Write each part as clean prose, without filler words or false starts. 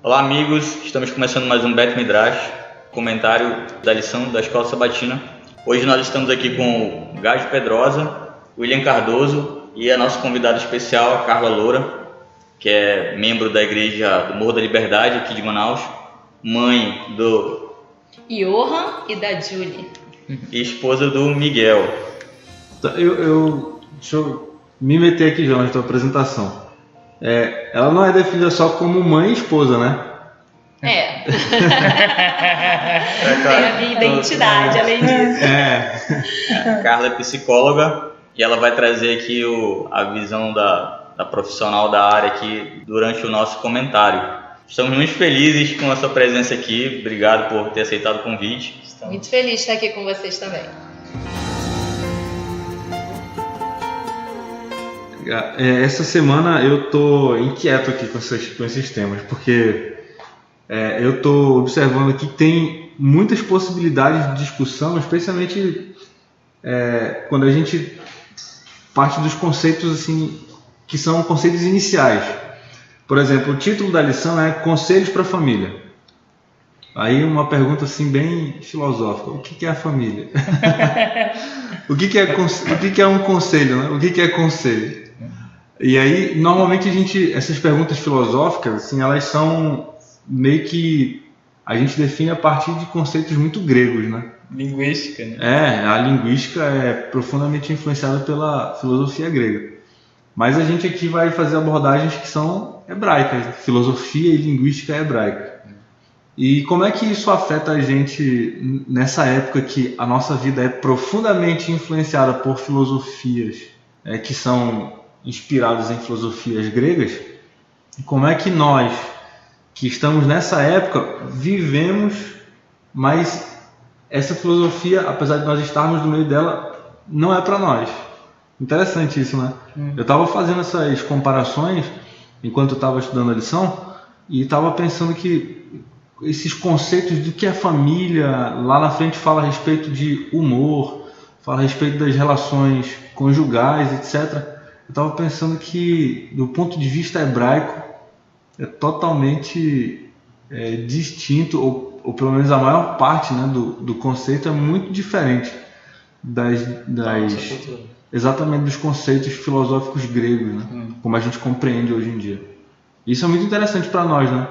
Olá amigos, estamos começando mais um Bet Midrash, comentário da lição da Escola Sabatina. Hoje nós estamos aqui com o Gajo Pedrosa, William Cardoso e a nossa convidada especial, a Carla Loura, que é membro da igreja do Morro da Liberdade aqui de Manaus, mãe do Johan e da Julie e esposa do Miguel. Deixa eu me meter aqui já na tua apresentação. Ela não é definida só como mãe e esposa, né? Tem a minha identidade, além disso. A Carla é psicóloga e ela vai trazer aqui a visão da profissional da área aqui durante o nosso comentário. Estamos muito felizes com a sua presença aqui. Obrigado por ter aceitado o convite. Muito feliz de estar aqui com vocês também. Essa semana eu tô inquieto aqui com esses temas, porque eu tô observando que tem muitas possibilidades de discussão, especialmente quando a gente parte dos conceitos assim, que são conceitos iniciais. Por exemplo, o título da lição é Conselhos para a Família. Aí uma pergunta assim bem filosófica: o que é a família? O que é um conselho, né? O que é conselho? E aí, normalmente essas perguntas filosóficas, assim, elas são meio que a gente define a partir de conceitos muito gregos, né? Linguística, né? A linguística é profundamente influenciada pela filosofia grega. Mas a gente aqui vai fazer abordagens que são hebraicas, filosofia e linguística hebraica. E como é que isso afeta a gente nessa época que a nossa vida é profundamente influenciada por filosofias que são inspiradas em filosofias gregas? E como é que nós, que estamos nessa época, vivemos, mas essa filosofia, apesar de nós estarmos no meio dela, não é para nós? Interessante isso, né? Eu estava fazendo essas comparações enquanto eu estava estudando a lição e estava pensando que esses conceitos do que é família, lá na frente fala a respeito de humor, fala a respeito das relações conjugais, etc. Eu estava pensando que, do ponto de vista hebraico, é totalmente distinto, ou pelo menos a maior parte, né, do conceito é muito diferente exatamente dos conceitos filosóficos gregos, né, como a gente compreende hoje em dia. Isso é muito interessante para nós, né,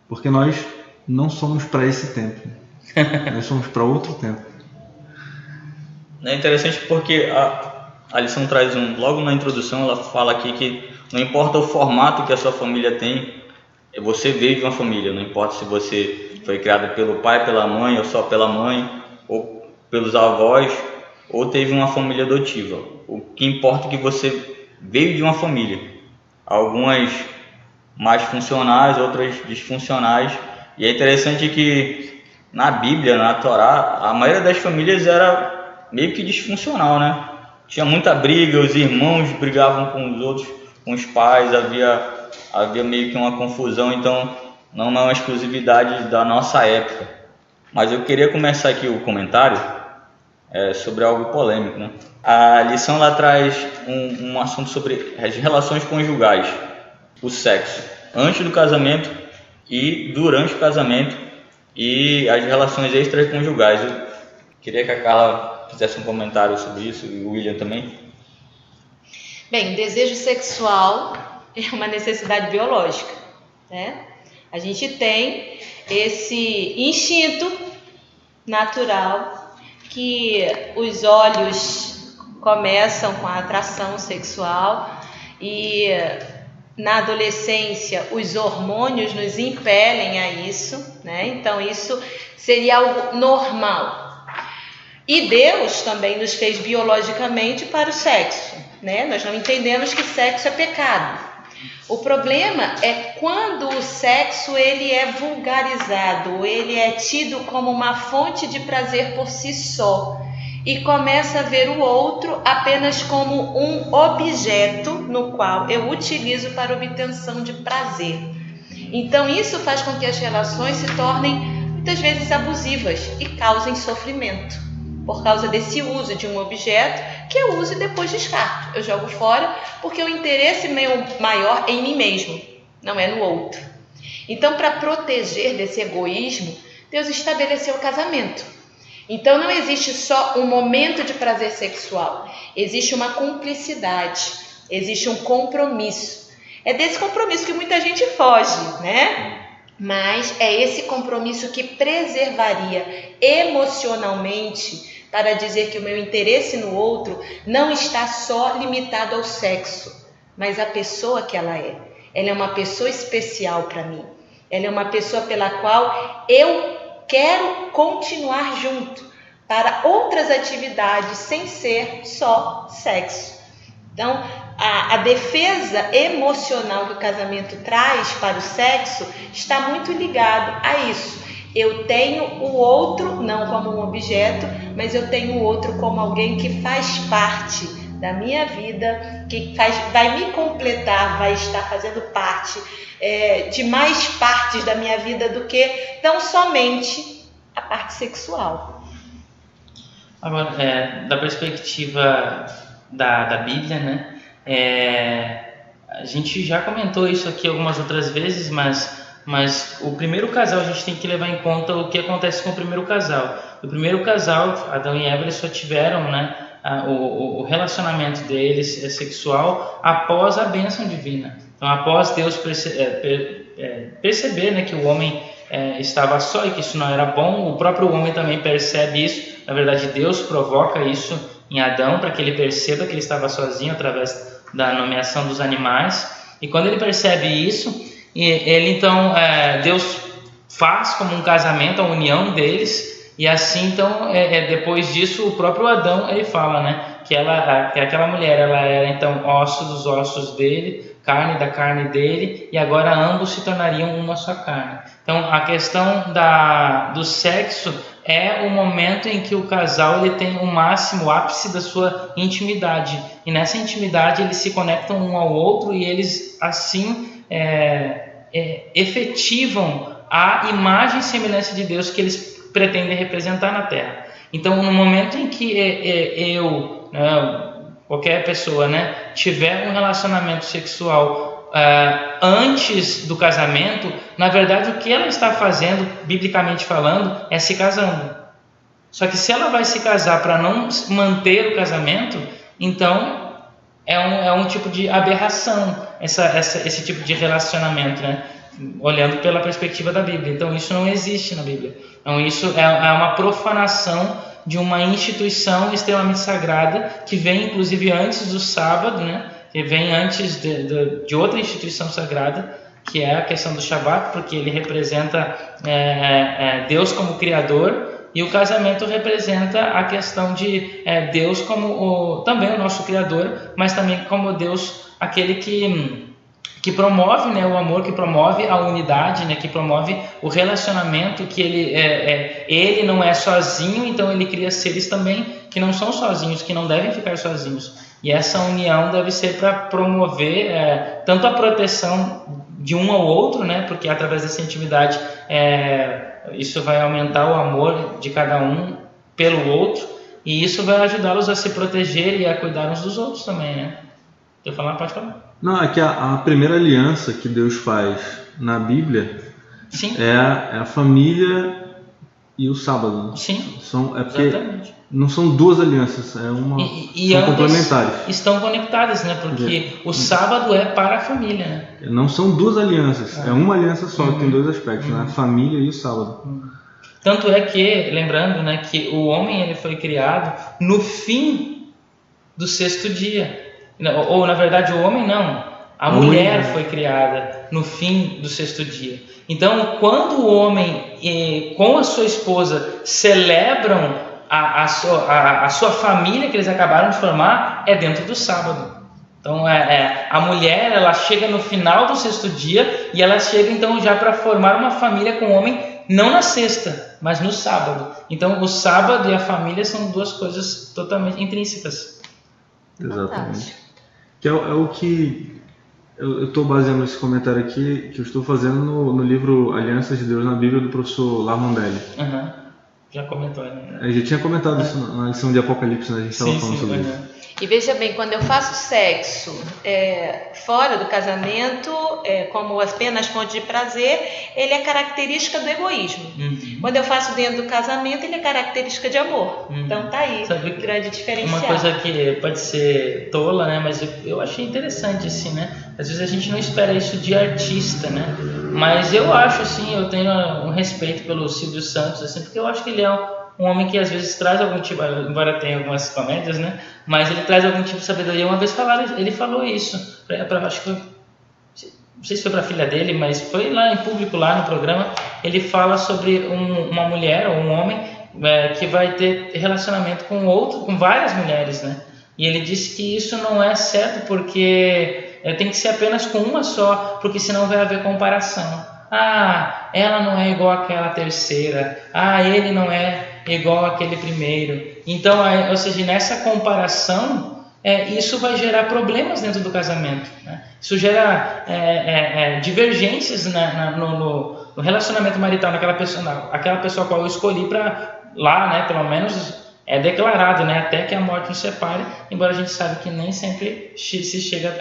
porque nós não somos para esse tempo, nós somos para outro tempo. É interessante porque a lição traz logo na introdução, ela fala aqui que não importa o formato que a sua família tem, você veio de uma família, não importa se você foi criado pelo pai, pela mãe, ou só pela mãe, ou pelos avós, ou teve uma família adotiva. O que importa é que você veio de uma família, algumas mais funcionais, outras disfuncionais. E é interessante que na Bíblia, na Torá, a maioria das famílias era meio que disfuncional, né? Tinha muita briga, os irmãos brigavam com os outros, com os pais, havia meio que uma confusão, então não é uma exclusividade da nossa época. Mas eu queria começar aqui o comentário sobre algo polêmico, né? A lição lá traz um assunto sobre as relações conjugais, o sexo, antes do casamento e durante o casamento e as relações extraconjugais. Eu queria que a Carla fizesse um comentário sobre isso, e o William também. Bem, o desejo sexual é uma necessidade biológica, né? A gente tem esse instinto natural que os olhos começam com a atração sexual e na adolescência os hormônios nos impelem a isso, né? Então isso seria algo normal. E Deus também nos fez biologicamente para o sexo, né? Nós não entendemos que sexo é pecado. O problema é quando o sexo ele é vulgarizado, ele é tido como uma fonte de prazer por si só e começa a ver o outro apenas como um objeto no qual eu utilizo para obtenção de prazer. Então isso faz com que as relações se tornem muitas vezes abusivas e causem sofrimento por causa desse uso de um objeto que eu uso e depois descarto. Eu jogo fora porque o interesse meu maior é em mim mesmo, não é no outro. Então, para proteger desse egoísmo, Deus estabeleceu o casamento. Então, não existe só um momento de prazer sexual, existe uma cumplicidade, existe um compromisso. É desse compromisso que muita gente foge, né? Mas é esse compromisso que preservaria emocionalmente, para dizer que o meu interesse no outro não está só limitado ao sexo, mas à pessoa que ela é. Ela é uma pessoa especial para mim. Ela é uma pessoa pela qual eu quero continuar junto para outras atividades sem ser só sexo. Então, a defesa emocional que o casamento traz para o sexo está muito ligado a isso. Eu tenho o outro não como um objeto, mas eu tenho o outro como alguém que faz parte da minha vida, que vai me completar, vai estar fazendo parte de mais partes da minha vida do que tão somente a parte sexual. Agora, da perspectiva da Bíblia, né? A gente já comentou isso aqui algumas outras vezes, mas o primeiro casal a gente tem que levar em conta o que acontece com o primeiro casal. O primeiro casal, Adão e Eva, eles só tiveram, né, o relacionamento deles sexual após a bênção divina. Então, após Deus perceber, né, que o homem estava só e que isso não era bom, o próprio homem também percebe isso. Na verdade, Deus provoca isso em Adão para que ele perceba que ele estava sozinho através da nomeação dos animais. E quando ele percebe isso, então Deus faz como um casamento a união deles. E assim, então, depois disso, o próprio Adão, ele fala, né, que aquela mulher, ela era então osso dos ossos dele, carne da carne dele, e agora ambos se tornariam uma só carne. Então, a questão do sexo é o momento em que o casal ele tem o máximo, o ápice da sua intimidade. E nessa intimidade eles se conectam um ao outro e eles assim efetivam a imagem e semelhança de Deus que eles pretendem representar na Terra. Então, no momento em que qualquer pessoa, né, tiver um relacionamento sexual antes do casamento, na verdade o que ela está fazendo, biblicamente falando, é se casando. Só que se ela vai se casar para não manter o casamento, então é um tipo de aberração esse tipo de relacionamento, né? Olhando pela perspectiva da Bíblia. Então isso não existe na Bíblia. Então isso é uma profanação de uma instituição extremamente sagrada que vem inclusive antes do sábado, né? Que vem antes de outra instituição sagrada, que é a questão do Shabat, porque ele representa Deus como Criador, e o casamento representa a questão de Deus como também o nosso Criador, mas também como Deus, aquele que promove, né, o amor, que promove a unidade, né, que promove o relacionamento, que ele não é sozinho, então ele cria seres também que não são sozinhos, que não devem ficar sozinhos. E essa união deve ser para promover tanto a proteção de um ao outro, né, porque através dessa intimidade isso vai aumentar o amor de cada um pelo outro, e isso vai ajudá-los a se proteger e a cuidar uns dos outros também, né? Quer falar? Pode falar. Não, é que a primeira aliança que Deus faz na Bíblia Sim. é a família e o sábado. Sim, É porque exatamente. Não são duas alianças, são complementares. Estão conectadas, né? Porque o sábado é para a família, né? Não são duas alianças, é uma aliança só, tem dois aspectos, né? A família e o sábado. Tanto é que, lembrando, né, que o homem ele foi criado no fim do sexto dia. Ou, na verdade, o homem não. A mulher foi criada no fim do sexto dia. Então, quando o homem com a sua esposa celebram a sua família que eles acabaram de formar, é dentro do sábado. Então, a mulher ela chega no final do sexto dia e ela chega então já para formar uma família com o homem, não na sexta, mas no sábado. Então, o sábado e a família são duas coisas totalmente intrínsecas. Exatamente. Que é o que eu estou baseando esse comentário aqui, que eu estou fazendo no livro Alianças de Deus na Bíblia, do professor Lamondelli. Já comentou, né? Eu já tinha comentado isso na lição de Apocalipse, né? A gente estava falando sobre isso. E veja bem, quando eu faço sexo fora do casamento, como apenas fonte de prazer, ele é característica do egoísmo. Quando eu faço dentro do casamento, ele é característica de amor. Então tá aí, Sabe, grande diferencial. Uma coisa que pode ser tola, né? Mas eu achei interessante assim, né? Às vezes a gente não espera isso de artista, né? Mas eu acho assim, eu tenho um respeito pelo Silvio Santos, assim, porque eu acho que ele é um homem que às vezes traz algum tipo, embora tenha algumas comédias, né? Mas ele traz algum tipo de sabedoria. Uma vez ele falou isso, acho que foi, não sei se foi para a filha dele, mas foi lá em público, lá no programa. Ele fala sobre uma mulher ou um homem que vai ter relacionamento com várias mulheres, né? E ele disse que isso não é certo porque tem que ser apenas com uma só, porque senão vai haver comparação. Ah, ela não é igual àquela terceira. Ah, ele não é igual àquele primeiro. Então, ou seja, nessa comparação, isso vai gerar problemas dentro do casamento, né? Isso gera divergências no relacionamento marital, aquela pessoa a qual eu escolhi para lá, né? Pelo menos é declarado, né? Até que a morte nos separe, embora a gente saiba que nem sempre se chega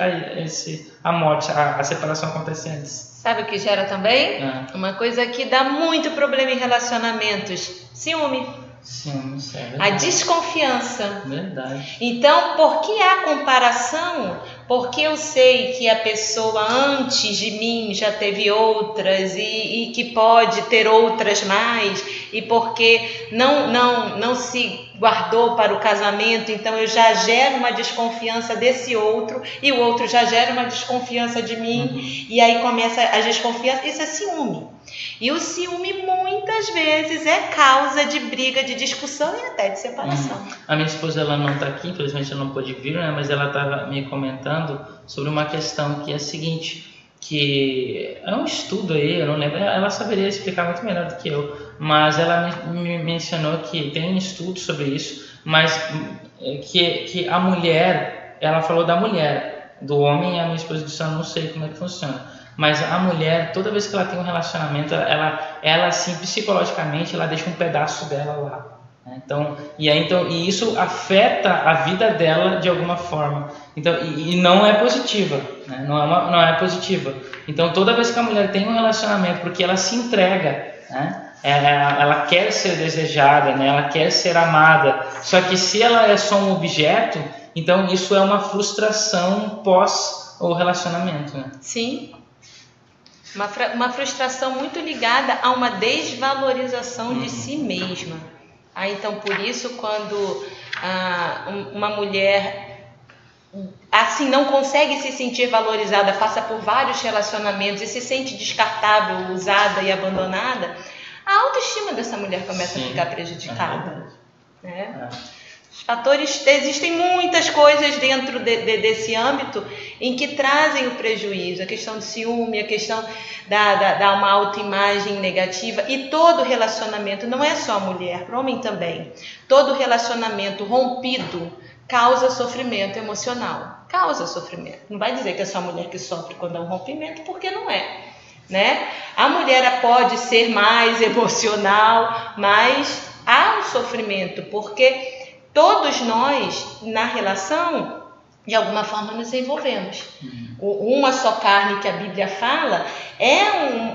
a morte, a separação acontece antes. Sabe o que gera também? Uma coisa que dá muito problema em relacionamentos: ciúme. Sim, certo. A desconfiança. Verdade. Então, por que há comparação? Porque eu sei que a pessoa antes de mim já teve outras e que pode ter outras mais, e porque não se guardou para o casamento, então eu já gero uma desconfiança desse outro e o outro já gera uma desconfiança de mim, e aí começa a desconfiança. Isso é ciúme. E o ciúme muitas vezes é causa de briga, de discussão e até de separação. A minha esposa, ela não está aqui, infelizmente ela não pôde vir, né? Mas ela estava me comentando sobre uma questão que é a seguinte, que é um estudo aí, eu não lembro, ela saberia explicar muito melhor do que eu, mas ela me mencionou que tem um estudo sobre isso, mas que a mulher, ela falou da mulher, do homem, e a minha esposa disse, eu não sei como é que funciona. Mas a mulher, toda vez que ela tem um relacionamento, ela assim, psicologicamente, ela deixa um pedaço dela lá. Né? E isso afeta a vida dela de alguma forma. Então, e não é positiva. Né? Não é positiva. Então, toda vez que a mulher tem um relacionamento, porque ela se entrega, né? Ela quer ser desejada, né? Ela quer ser amada. Só que se ela é só um objeto, então isso é uma frustração pós o relacionamento. Né? Sim. Uma frustração muito ligada a uma desvalorização de si mesma. Então, por isso, quando uma mulher assim não consegue se sentir valorizada, passa por vários relacionamentos e se sente descartável, usada e abandonada, a autoestima dessa mulher começa a ficar prejudicada. Né? Fatores, existem muitas coisas dentro desse âmbito em que trazem o prejuízo, a questão do ciúme, a questão da uma autoimagem negativa, e todo relacionamento, não é só a mulher, para o homem também, todo relacionamento rompido causa sofrimento emocional, causa sofrimento. Não vai dizer que é só a mulher que sofre quando há um rompimento, porque não é. Né? A mulher pode ser mais emocional, mas há um sofrimento, porque todos nós, na relação, de alguma forma nos envolvemos. Uma só carne que a Bíblia fala é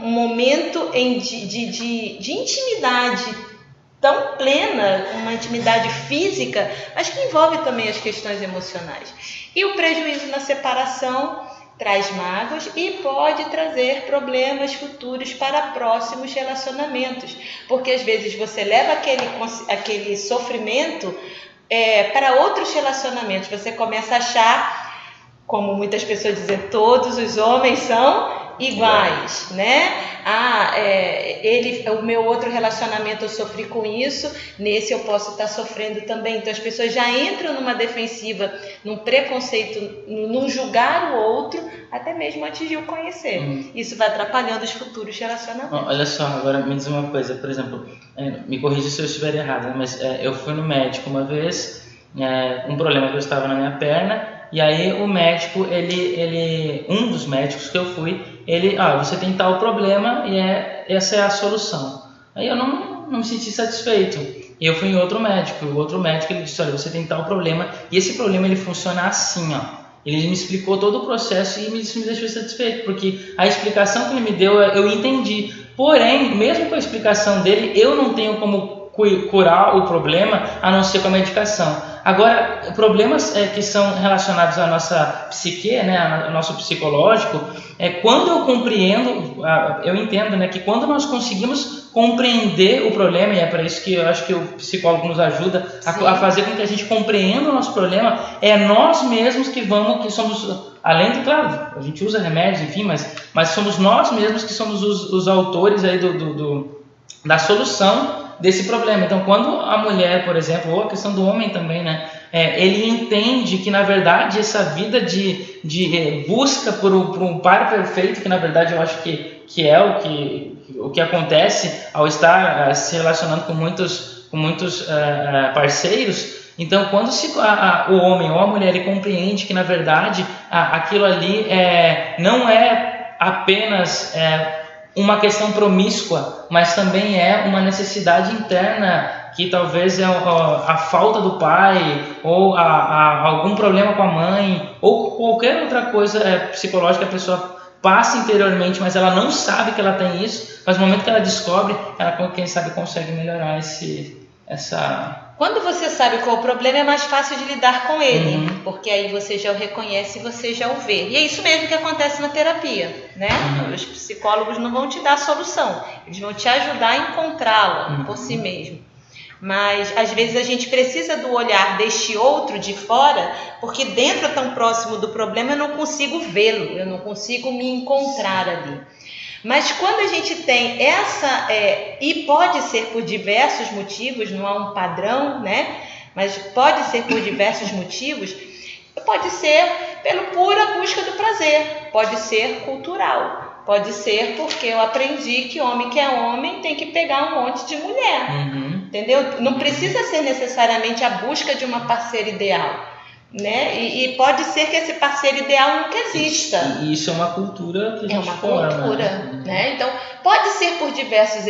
um momento de intimidade tão plena, uma intimidade física, mas que envolve também as questões emocionais. E o prejuízo na separação traz mágoas e pode trazer problemas futuros para próximos relacionamentos, porque às vezes você leva aquele sofrimento para outros relacionamentos. Você começa a achar, como muitas pessoas dizem, todos os homens são iguais, né? O meu outro relacionamento eu sofri com isso, nesse eu posso estar sofrendo também. Então as pessoas já entram numa defensiva, num preconceito, num julgar o outro, até mesmo antes de o conhecer. Isso vai atrapalhando os futuros relacionamentos. Olha só, agora me diz uma coisa, por exemplo, me corrija se eu estiver errado, né? Mas eu fui no médico uma vez, um problema que eu estava na minha perna. E aí o médico, um dos médicos que eu fui, você tem tal problema e essa é a solução. Aí eu não me senti satisfeito. E eu fui em outro médico. O outro médico ele disse: olha, você tem tal problema e esse problema ele funciona assim, ó. Ele me explicou todo o processo e isso me deixou satisfeito, porque a explicação que ele me deu eu entendi. Porém, mesmo com a explicação dele, eu não tenho como curar o problema a não ser com a medicação. Agora, problemas que são relacionados à nossa psique, né, ao nosso psicológico, quando eu compreendo, eu entendo, né, que quando nós conseguimos compreender o problema, e é para isso que eu acho que o psicólogo nos ajuda a fazer com que a gente compreenda o nosso problema, é nós mesmos que somos, além de, claro, a gente usa remédios, enfim, mas somos nós mesmos que somos os autores aí da solução desse problema. Então, quando a mulher, por exemplo, ou a questão do homem também, né, ele entende que, na verdade, essa vida de busca por um par perfeito, que, na verdade, eu acho que é o que acontece ao estar se relacionando com muitos parceiros. Então, quando o homem ou a mulher ele compreende que, na verdade, aquilo ali não é apenas uma questão promíscua, mas também é uma necessidade interna, que talvez é a falta do pai, ou algum problema com a mãe, ou qualquer outra coisa psicológica que a pessoa passa interiormente, mas ela não sabe que ela tem isso, mas no momento que ela descobre, ela, quem sabe, consegue melhorar essa... Quando você sabe qual é o problema, é mais fácil de lidar com ele, porque aí você já o reconhece e você já o vê. E é isso mesmo que acontece na terapia, né? Os psicólogos não vão te dar a solução, eles vão te ajudar a encontrá-la por si mesmo. Mas às vezes a gente precisa do olhar deste outro de fora, porque dentro, tão próximo do problema, eu não consigo vê-lo, eu não consigo me encontrar ali. Mas quando a gente tem e pode ser por diversos motivos, não há um padrão, né? Mas pode ser por diversos motivos, pode ser pela pura busca do prazer, pode ser cultural, pode ser porque eu aprendi que homem que é homem tem que pegar um monte de mulher, entendeu? Não precisa ser necessariamente a busca de uma parceira ideal. Né? E pode ser que esse parceiro ideal nunca exista. E isso é uma cultura que a gente forma. É uma cultura, né? Então, pode ser por diversos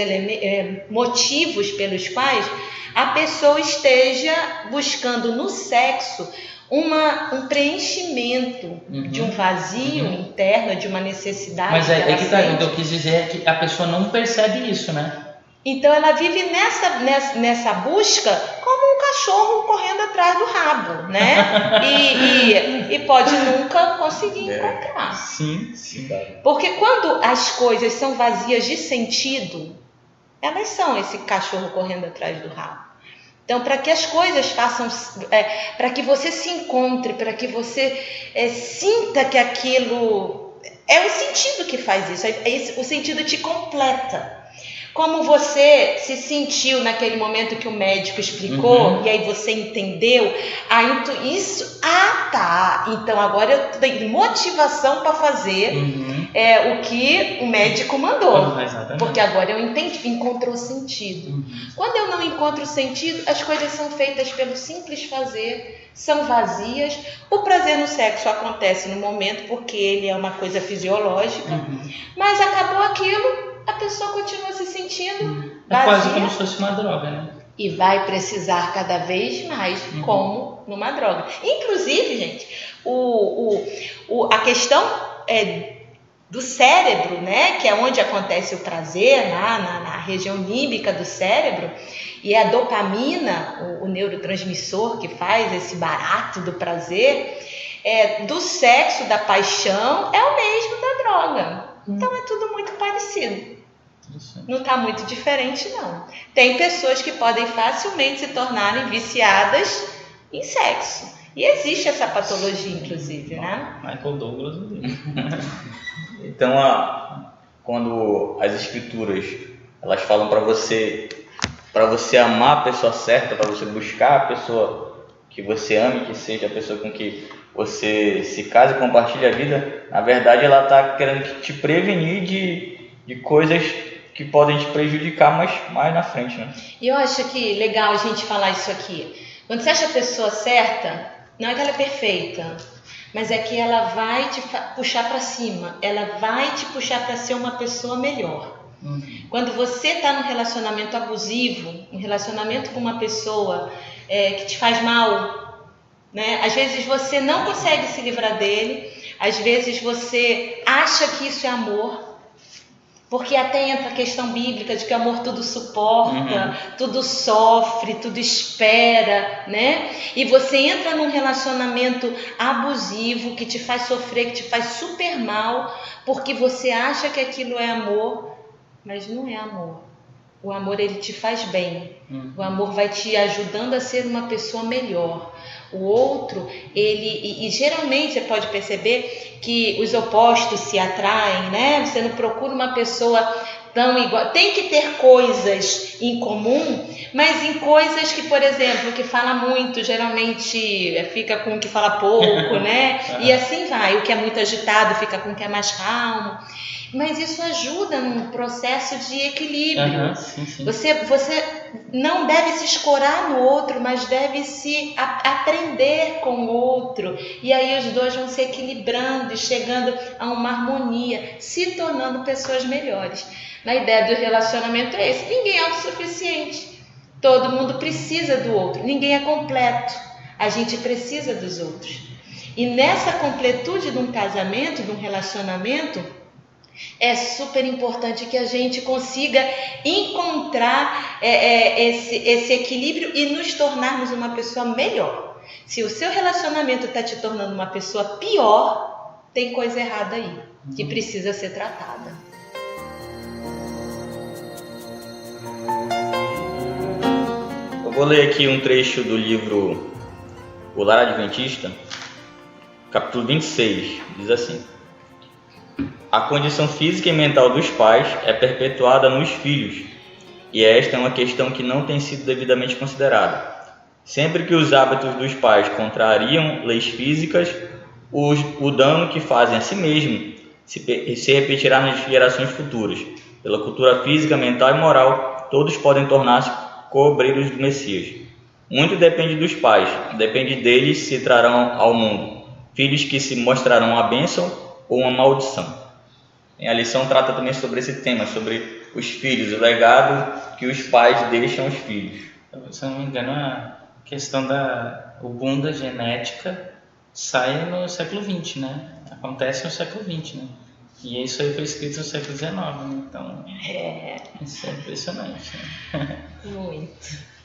motivos pelos quais a pessoa esteja buscando no sexo um preenchimento de um vazio interno, de uma necessidade. Mas o que eu quis dizer é que a pessoa não percebe isso, né? Então ela vive nessa busca como um cachorro correndo atrás do rabo, né? E pode nunca conseguir encontrar. Sim. Porque quando as coisas são vazias de sentido, elas são esse cachorro correndo atrás do rabo. Então, para que as coisas façam, para que você se encontre, para que você sinta que aquilo é o sentido que faz isso, o sentido te completa. Como você se sentiu naquele momento que o médico explicou, e aí você entendeu, então agora eu tenho motivação para fazer o que o médico mandou, porque agora eu entendi, encontrou sentido. Quando eu não encontro sentido, as coisas são feitas pelo simples fazer, são vazias. O prazer no sexo acontece no momento, porque ele é uma coisa fisiológica, mas acabou aquilo, a pessoa continua se sentindo vazia. É quase como se fosse uma droga, né? E vai precisar cada vez mais como numa droga. Inclusive, gente, a questão do cérebro, né, que é onde acontece o prazer, na região límbica do cérebro, e a dopamina, o neurotransmissor que faz esse barato do prazer, do sexo, da paixão, é o mesmo da droga. Então é tudo muito parecido. Não está muito diferente, não. Tem pessoas que podem facilmente se tornarem viciadas em sexo. E existe essa patologia, inclusive, né? Michael Douglas. Então, quando as escrituras elas falam para você amar a pessoa certa, para você buscar a pessoa que você ame, que seja a pessoa com que você se casa e compartilha a vida, na verdade ela está querendo te prevenir de coisas que podem te prejudicar mais na frente, né? E eu acho que legal a gente falar isso aqui. Quando você acha a pessoa certa, não é que ela é perfeita, mas é que ela vai te puxar para cima, ela vai te puxar para ser uma pessoa melhor. Quando você está num relacionamento abusivo, um relacionamento com uma pessoa que te faz mal, né? Às vezes você não consegue se livrar dele, às vezes você acha que isso é amor, porque até entra a questão bíblica de que o amor tudo suporta, tudo sofre, tudo espera, né? E você entra num relacionamento abusivo que te faz sofrer, que te faz super mal, porque você acha que aquilo é amor, mas não é amor. O amor, ele te faz bem. O amor vai te ajudando a ser uma pessoa melhor. O outro, e geralmente você pode perceber que os opostos se atraem, né? Você não procura uma pessoa tão igual. Tem que ter coisas em comum, mas em coisas que, por exemplo, que fala muito, geralmente fica com o que fala pouco, né? E assim vai. O que é muito agitado fica com o que é mais calmo. Mas isso ajuda num processo de equilíbrio. Sim. Você não deve se escorar no outro, mas deve se aprender com o outro. E aí os dois vão se equilibrando e chegando a uma harmonia, se tornando pessoas melhores. A ideia do relacionamento é esse. Ninguém é autossuficiente. Todo mundo precisa do outro. Ninguém é completo. A gente precisa dos outros. E nessa completude de um casamento, de um relacionamento, é super importante que a gente consiga encontrar esse equilíbrio e nos tornarmos uma pessoa melhor. Se o seu relacionamento está te tornando uma pessoa pior, tem coisa errada aí, que precisa ser tratada. Eu vou ler aqui um trecho do livro O Lar Adventista, capítulo 26, diz assim: a condição física e mental dos pais é perpetuada nos filhos, e esta é uma questão que não tem sido devidamente considerada. Sempre que os hábitos dos pais contrariam leis físicas, o dano que fazem a si mesmo se repetirá nas gerações futuras. Pela cultura física, mental e moral, todos podem tornar-se co-obreiros do Messias. Muito depende dos pais, depende deles se trarão ao mundo filhos que se mostrarão uma bênção ou uma maldição. A lição trata também sobre esse tema, sobre os filhos, o legado que os pais deixam aos filhos. Se eu não me engano, a questão o boom da genética sai no século XX, né? Acontece no século XX, né? E isso aí foi escrito no século XIX, né? Então, isso é impressionante, né? Muito.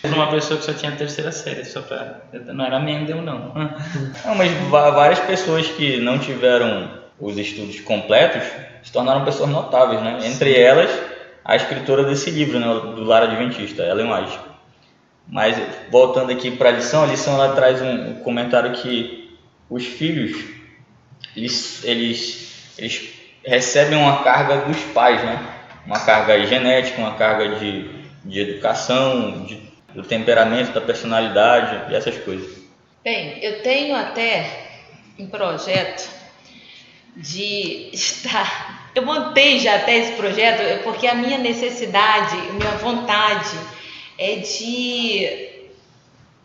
Uma pessoa que só tinha a terceira série, não era Mendel, não. Não, mas várias pessoas que não tiveram os estudos completos se tornaram pessoas notáveis, né? Entre elas, a escritora desse livro, né, do Lar Adventista, Ellen White. Mas, voltando aqui para a lição ela traz um comentário que os filhos, eles recebem uma carga dos pais, né? Uma carga genética, uma carga de educação, do temperamento, da personalidade e essas coisas. Bem, eu tenho até um projeto de estar... Eu montei já até esse projeto porque a minha necessidade, a minha vontade é de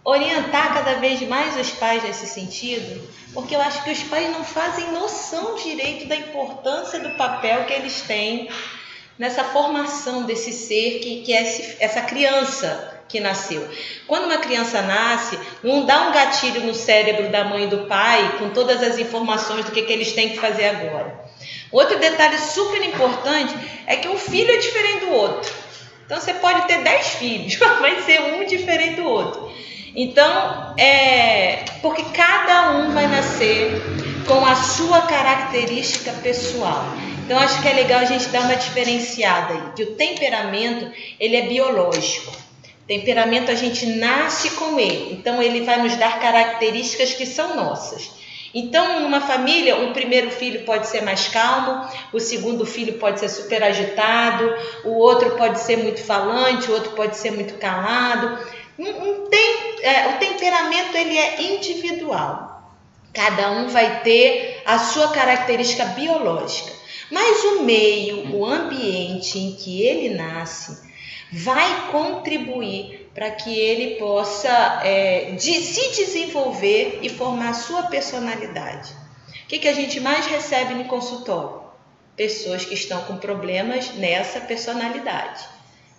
orientar cada vez mais os pais nesse sentido, porque eu acho que os pais não fazem noção direito da importância do papel que eles têm nessa formação desse ser que é essa criança que nasceu. Quando uma criança nasce, não dá um gatilho no cérebro da mãe e do pai com todas as informações do que eles têm que fazer agora. Outro detalhe super importante é que um filho é diferente do outro. Então você pode ter 10 filhos, vai ser um diferente do outro. Então, porque cada um vai nascer com a sua característica pessoal. Então acho que é legal a gente dar uma diferenciada aí, que o temperamento, ele é biológico. Temperamento a gente nasce com ele, então ele vai nos dar características que são nossas. Então, numa família, o primeiro filho pode ser mais calmo, o segundo filho pode ser super agitado, o outro pode ser muito falante, o outro pode ser muito calado. O temperamento, ele é individual. Cada um vai ter a sua característica biológica. Mas o meio, o ambiente em que ele nasce, vai contribuir para que ele possa se desenvolver e formar a sua personalidade. O que a gente mais recebe no consultório? pessoas que estão com problemas nessa personalidade,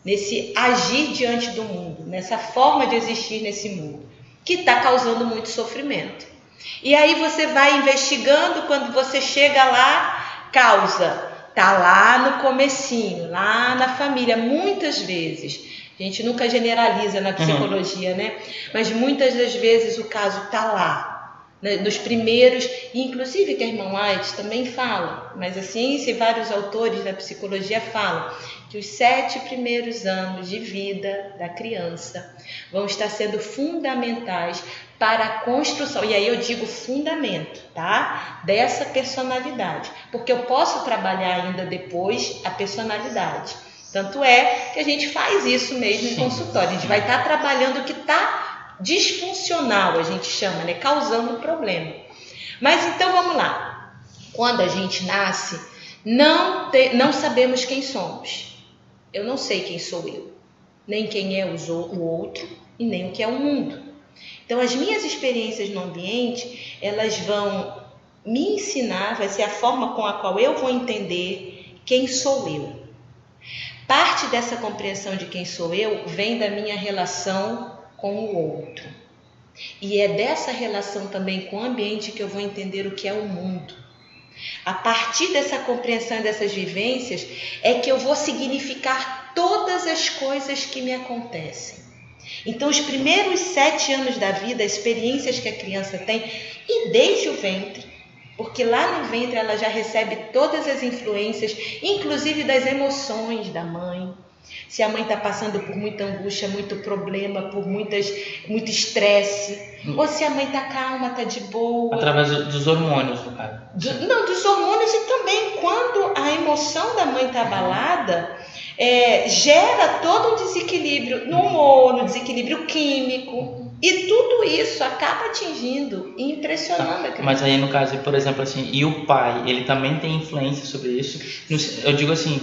nesse agir diante do mundo, nessa forma de existir nesse mundo, que está causando muito sofrimento. E aí você vai investigando, quando você chega lá, causa, está lá no comecinho, lá na família, muitas vezes. A gente nunca generaliza na psicologia, né? Mas muitas das vezes o caso está lá, né? Nos primeiros, inclusive que a irmã White também fala, mas a ciência e vários autores da psicologia falam que os 7 primeiros anos de vida da criança vão estar sendo fundamentais para a construção, e aí eu digo fundamento, tá? Dessa personalidade, porque eu posso trabalhar ainda depois a personalidade. Tanto é que a gente faz isso mesmo em consultório. A gente vai estar trabalhando o que está disfuncional, a gente chama, né? Causando problema. Mas então vamos lá. Quando a gente nasce, não sabemos quem somos. Eu não sei quem sou eu, nem quem é o outro e nem o que é o mundo. Então as minhas experiências no ambiente, elas vão me ensinar, vai ser a forma com a qual eu vou entender quem sou eu. Parte dessa compreensão de quem sou eu vem da minha relação com o outro. E é dessa relação também com o ambiente que eu vou entender o que é o mundo. A partir dessa compreensão e dessas vivências é que eu vou significar todas as coisas que me acontecem. Então, os primeiros 7 anos da vida, experiências que a criança tem, e desde o ventre, porque lá no ventre ela já recebe todas as influências, inclusive das emoções da mãe. Se a mãe está passando por muita angústia, muito problema, por muito estresse, ou se a mãe está calma, está de boa. Através dos hormônios, no caso. Dos hormônios, e também quando a emoção da mãe está abalada, gera todo um desequilíbrio no humor, no desequilíbrio químico. E tudo isso acaba atingindo e impressionando a criança. Mas aí no caso, por exemplo, assim, e o pai, ele também tem influência sobre isso? Eu digo assim,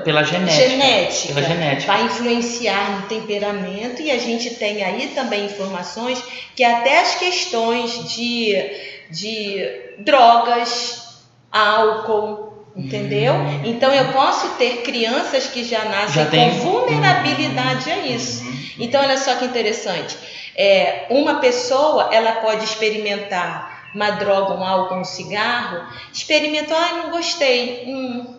pela genética. Pela genética. Vai influenciar no temperamento, e a gente tem aí também informações que até as questões de drogas, álcool, entendeu? Então eu posso ter crianças que já nascem com vulnerabilidade a isso. Então olha só que interessante, uma pessoa, ela pode experimentar uma droga, um álcool, um cigarro, experimentou, não gostei,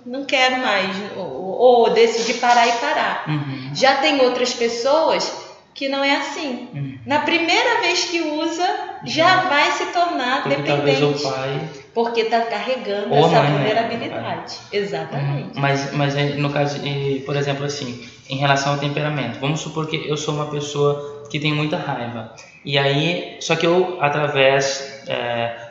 não quero mais, ou decidi parar e parar. Já tem outras pessoas que não é assim. Na primeira vez que usa, já vai se tornar dependente. Talvez o pai... Porque está carregando essa vulnerabilidade. Exatamente. Mas no caso, por exemplo, assim, em relação ao temperamento, vamos supor que eu sou uma pessoa que tem muita raiva. E aí, só que eu, através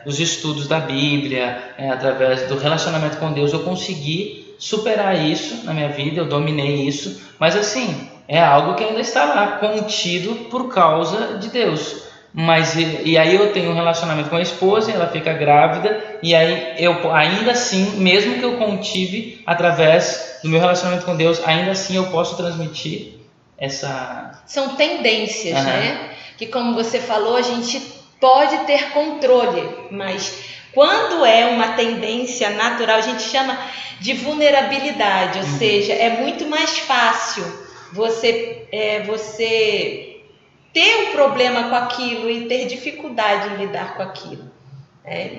dos estudos da Bíblia, através do relacionamento com Deus, eu consegui superar isso na minha vida, eu dominei isso. Mas assim, é algo que ainda está lá, contido por causa de Deus. Mas e aí eu tenho um relacionamento com a esposa, ela fica grávida, e aí eu ainda assim, mesmo que eu contive através do meu relacionamento com Deus, ainda assim eu posso transmitir essa... São tendências, né? Que, como você falou, a gente pode ter controle, mas quando é uma tendência natural, a gente chama de vulnerabilidade, ou seja, é muito mais fácil você ter um problema com aquilo e ter dificuldade em lidar com aquilo.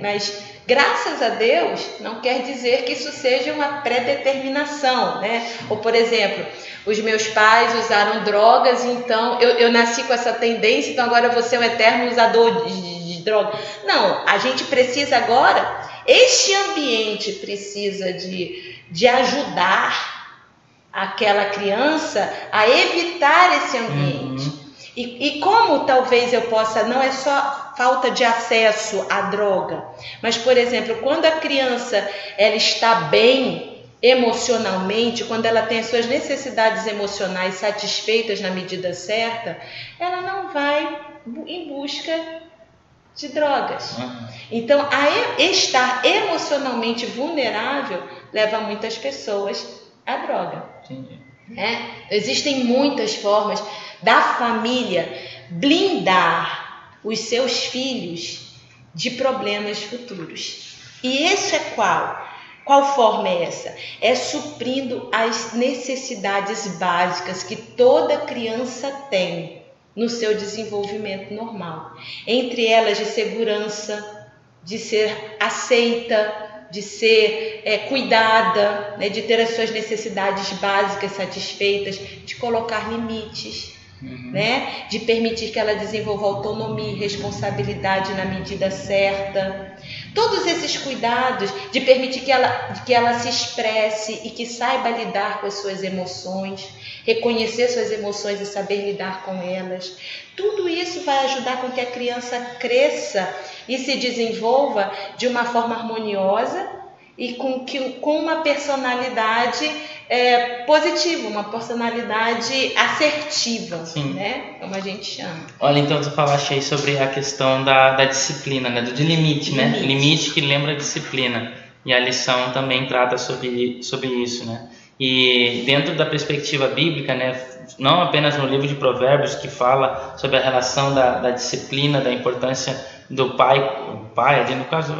Mas, graças a Deus, não quer dizer que isso seja uma predeterminação, né? Ou, por exemplo, os meus pais usaram drogas, então eu nasci com essa tendência, então agora eu vou ser um eterno usador de droga. Não, a gente precisa agora, este ambiente precisa de ajudar aquela criança a evitar esse ambiente. E como talvez eu possa, não é só falta de acesso à droga, mas, por exemplo, quando a criança ela está bem emocionalmente, quando ela tem as suas necessidades emocionais satisfeitas na medida certa, ela não vai em busca de drogas. Então, estar emocionalmente vulnerável leva muitas pessoas à droga. Existem muitas formas da família blindar os seus filhos de problemas futuros. E esse é qual? Qual forma é essa? É suprindo as necessidades básicas que toda criança tem no seu desenvolvimento normal. Entre elas de segurança, de ser aceita, de ser cuidada, né, de ter as suas necessidades básicas satisfeitas, de colocar limites, né, de permitir que ela desenvolva autonomia e responsabilidade na medida certa. Todos esses cuidados, de permitir que ela se expresse e que saiba lidar com as suas emoções, reconhecer suas emoções e saber lidar com elas. Tudo isso vai ajudar com que a criança cresça e se desenvolva de uma forma harmoniosa e com uma personalidade positiva, uma personalidade assertiva, né? Como a gente chama. Olha, então tu falaste aí sobre a questão da disciplina, né? Do limite, né? Limite que lembra a disciplina. E a lição também trata sobre isso, né? E dentro da perspectiva bíblica, né, não apenas no livro de Provérbios, que fala sobre a relação da disciplina, da importância do pai, ali no caso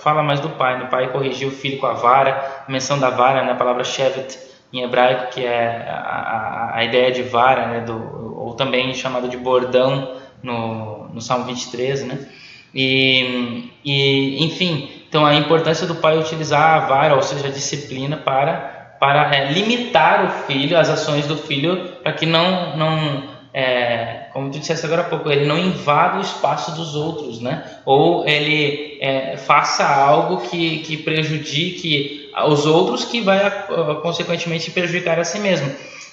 fala mais do pai corrigir o filho com a vara, a menção da vara, né, a palavra shevet em hebraico, que é a ideia de vara, né, ou também chamado de bordão no Salmo 23, né? E enfim, então a importância do pai utilizar a vara, ou seja, a disciplina para limitar o filho, as ações do filho, para que não como tu disseste agora há pouco, ele não invada o espaço dos outros, né? Ou ele faça algo que prejudique os outros, que vai consequentemente prejudicar a si mesmo.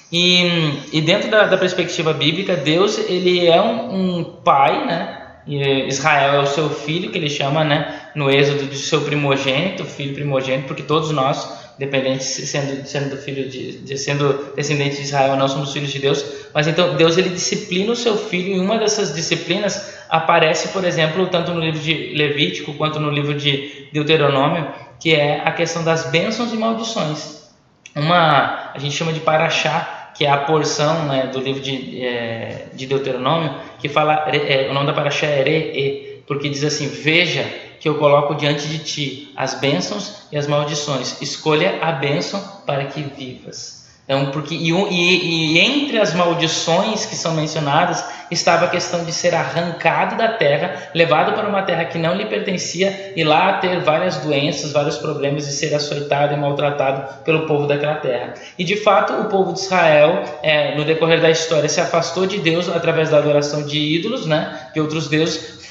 E dentro da perspectiva bíblica, Deus, ele é um pai, né? Israel é o seu filho, que ele chama, né, no Êxodo, de seu primogênito, filho primogênito, porque todos nós, dependentes, sendo filho sendo descendentes de Israel, nós somos filhos de Deus. Mas então Deus, ele disciplina o seu filho, e uma dessas disciplinas aparece, por exemplo, tanto no livro de Levítico quanto no livro de Deuteronômio, que é a questão das bênçãos e maldições. A gente chama de Parashá, que é a porção, né, do livro de Deuteronômio, que fala, o nome da Parashá é Re, porque diz assim: veja que eu coloco diante de ti as bênçãos e as maldições, escolha a bênção para que vivas. Então, e entre as maldições que são mencionadas estava a questão de ser arrancado da terra, levado para uma terra que não lhe pertencia, e lá ter várias doenças, vários problemas, e ser açoitado e maltratado pelo povo daquela terra. E de fato o povo de Israel, no decorrer da história, se afastou de Deus através da adoração de ídolos, né, de outros deuses.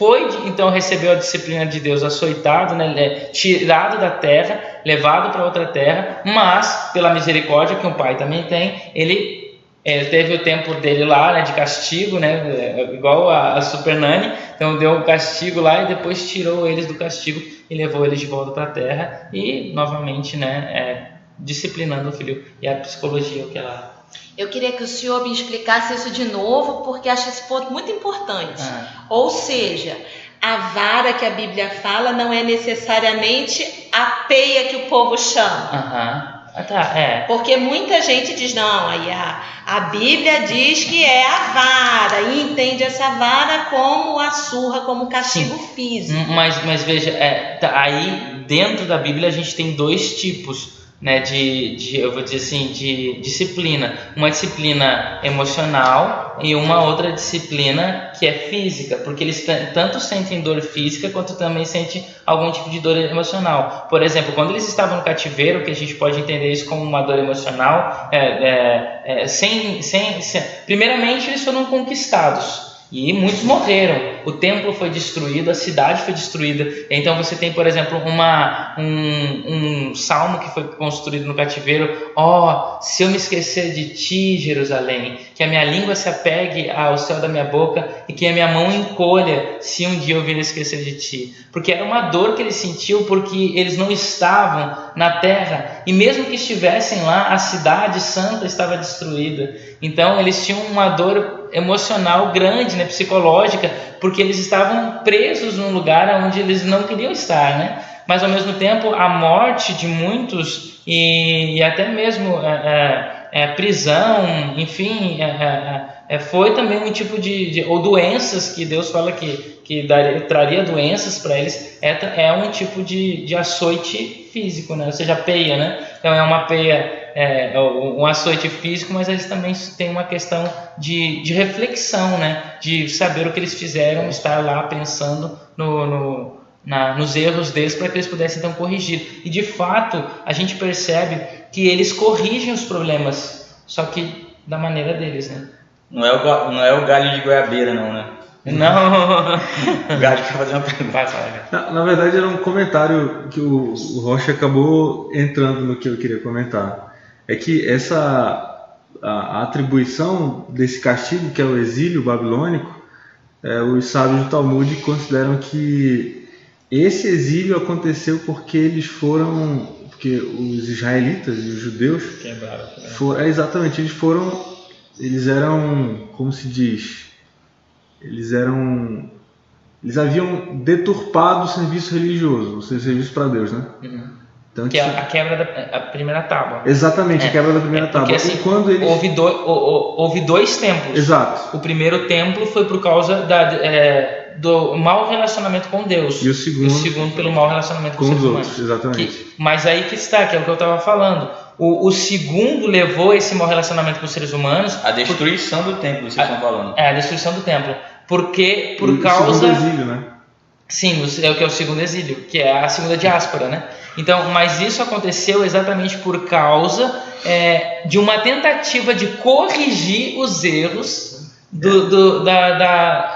Então recebeu a disciplina de Deus, açoitado, né, tirado da terra, levado para outra terra, mas pela misericórdia que um pai também tem, ele teve o tempo dele lá, né, de castigo, né, igual a Super Nani. Então deu um castigo lá e depois tirou eles do castigo e levou eles de volta para a terra, e novamente, né, disciplinando o filho. E a psicologia, o que ela... Eu queria que o senhor me explicasse isso de novo, porque acho esse ponto muito importante. Ou seja, a vara que a Bíblia fala não é necessariamente a peia que o povo chama. Porque muita gente diz, não, aí a Bíblia diz que é a vara, e entende essa vara como a surra, como castigo físico. Mas veja, aí dentro da Bíblia a gente tem dois tipos, né, eu vou dizer assim, de disciplina. Uma disciplina emocional e uma outra disciplina que é física, porque eles tanto sentem dor física quanto também sentem algum tipo de dor emocional. Por exemplo, quando eles estavam no cativeiro, que a gente pode entender isso como uma dor emocional, primeiramente eles foram conquistados e muitos morreram. O templo foi destruído, a cidade foi destruída. Então você tem, por exemplo, um salmo que foi construído no cativeiro: se eu me esquecer de ti, Jerusalém, que a minha língua se apegue ao céu da minha boca e que a minha mão encolha se um dia eu vir a esquecer de ti. Porque era uma dor que eles sentiam, porque eles não estavam na terra, e mesmo que estivessem lá, a cidade santa estava destruída. Então eles tinham uma dor emocional grande, né, psicológica, porque eles estavam presos num lugar onde eles não queriam estar, né? Mas ao mesmo tempo a morte de muitos e até mesmo prisão, enfim, foi também um tipo ou doenças que Deus fala que traria doenças para eles, é um tipo de açoite físico, né? Ou seja, peia, né? Então é uma peia, um açoite físico, mas eles também têm uma questão de reflexão, né? De saber o que eles fizeram, estar lá pensando nos erros deles para que eles pudessem então corrigir. E de fato a gente percebe que eles corrigem os problemas, só que da maneira deles, né? Não é o galho de goiabeira, não, né? Não. O galho quer fazer uma pergunta. Na verdade era um comentário que o Rocha acabou entrando no que eu queria comentar. É que a atribuição desse castigo, que é o exílio babilônico, os sábios do Talmud consideram que esse exílio aconteceu porque porque os israelitas e os judeus quebraram. Exatamente, eles eram, como se diz, eles haviam deturpado o serviço religioso, o serviço para Deus, né? Uhum. Então, que é a quebra da primeira tábua. Exatamente, a quebra da primeira tábua. Porque assim, houve dois templos. Exato. O primeiro templo foi por causa do mau relacionamento com Deus. E o segundo pelo mau relacionamento com os seres humanos. Exatamente. Mas aí que está, que é o que eu estava falando. O segundo levou esse mau relacionamento com os seres humanos... A destruição do templo, vocês estão falando. A destruição do templo. Porque por o causa... segundo exílio, né? Sim, o que é o segundo exílio, que é a segunda diáspora, né? Então, mas isso aconteceu exatamente por causa de uma tentativa de corrigir os erros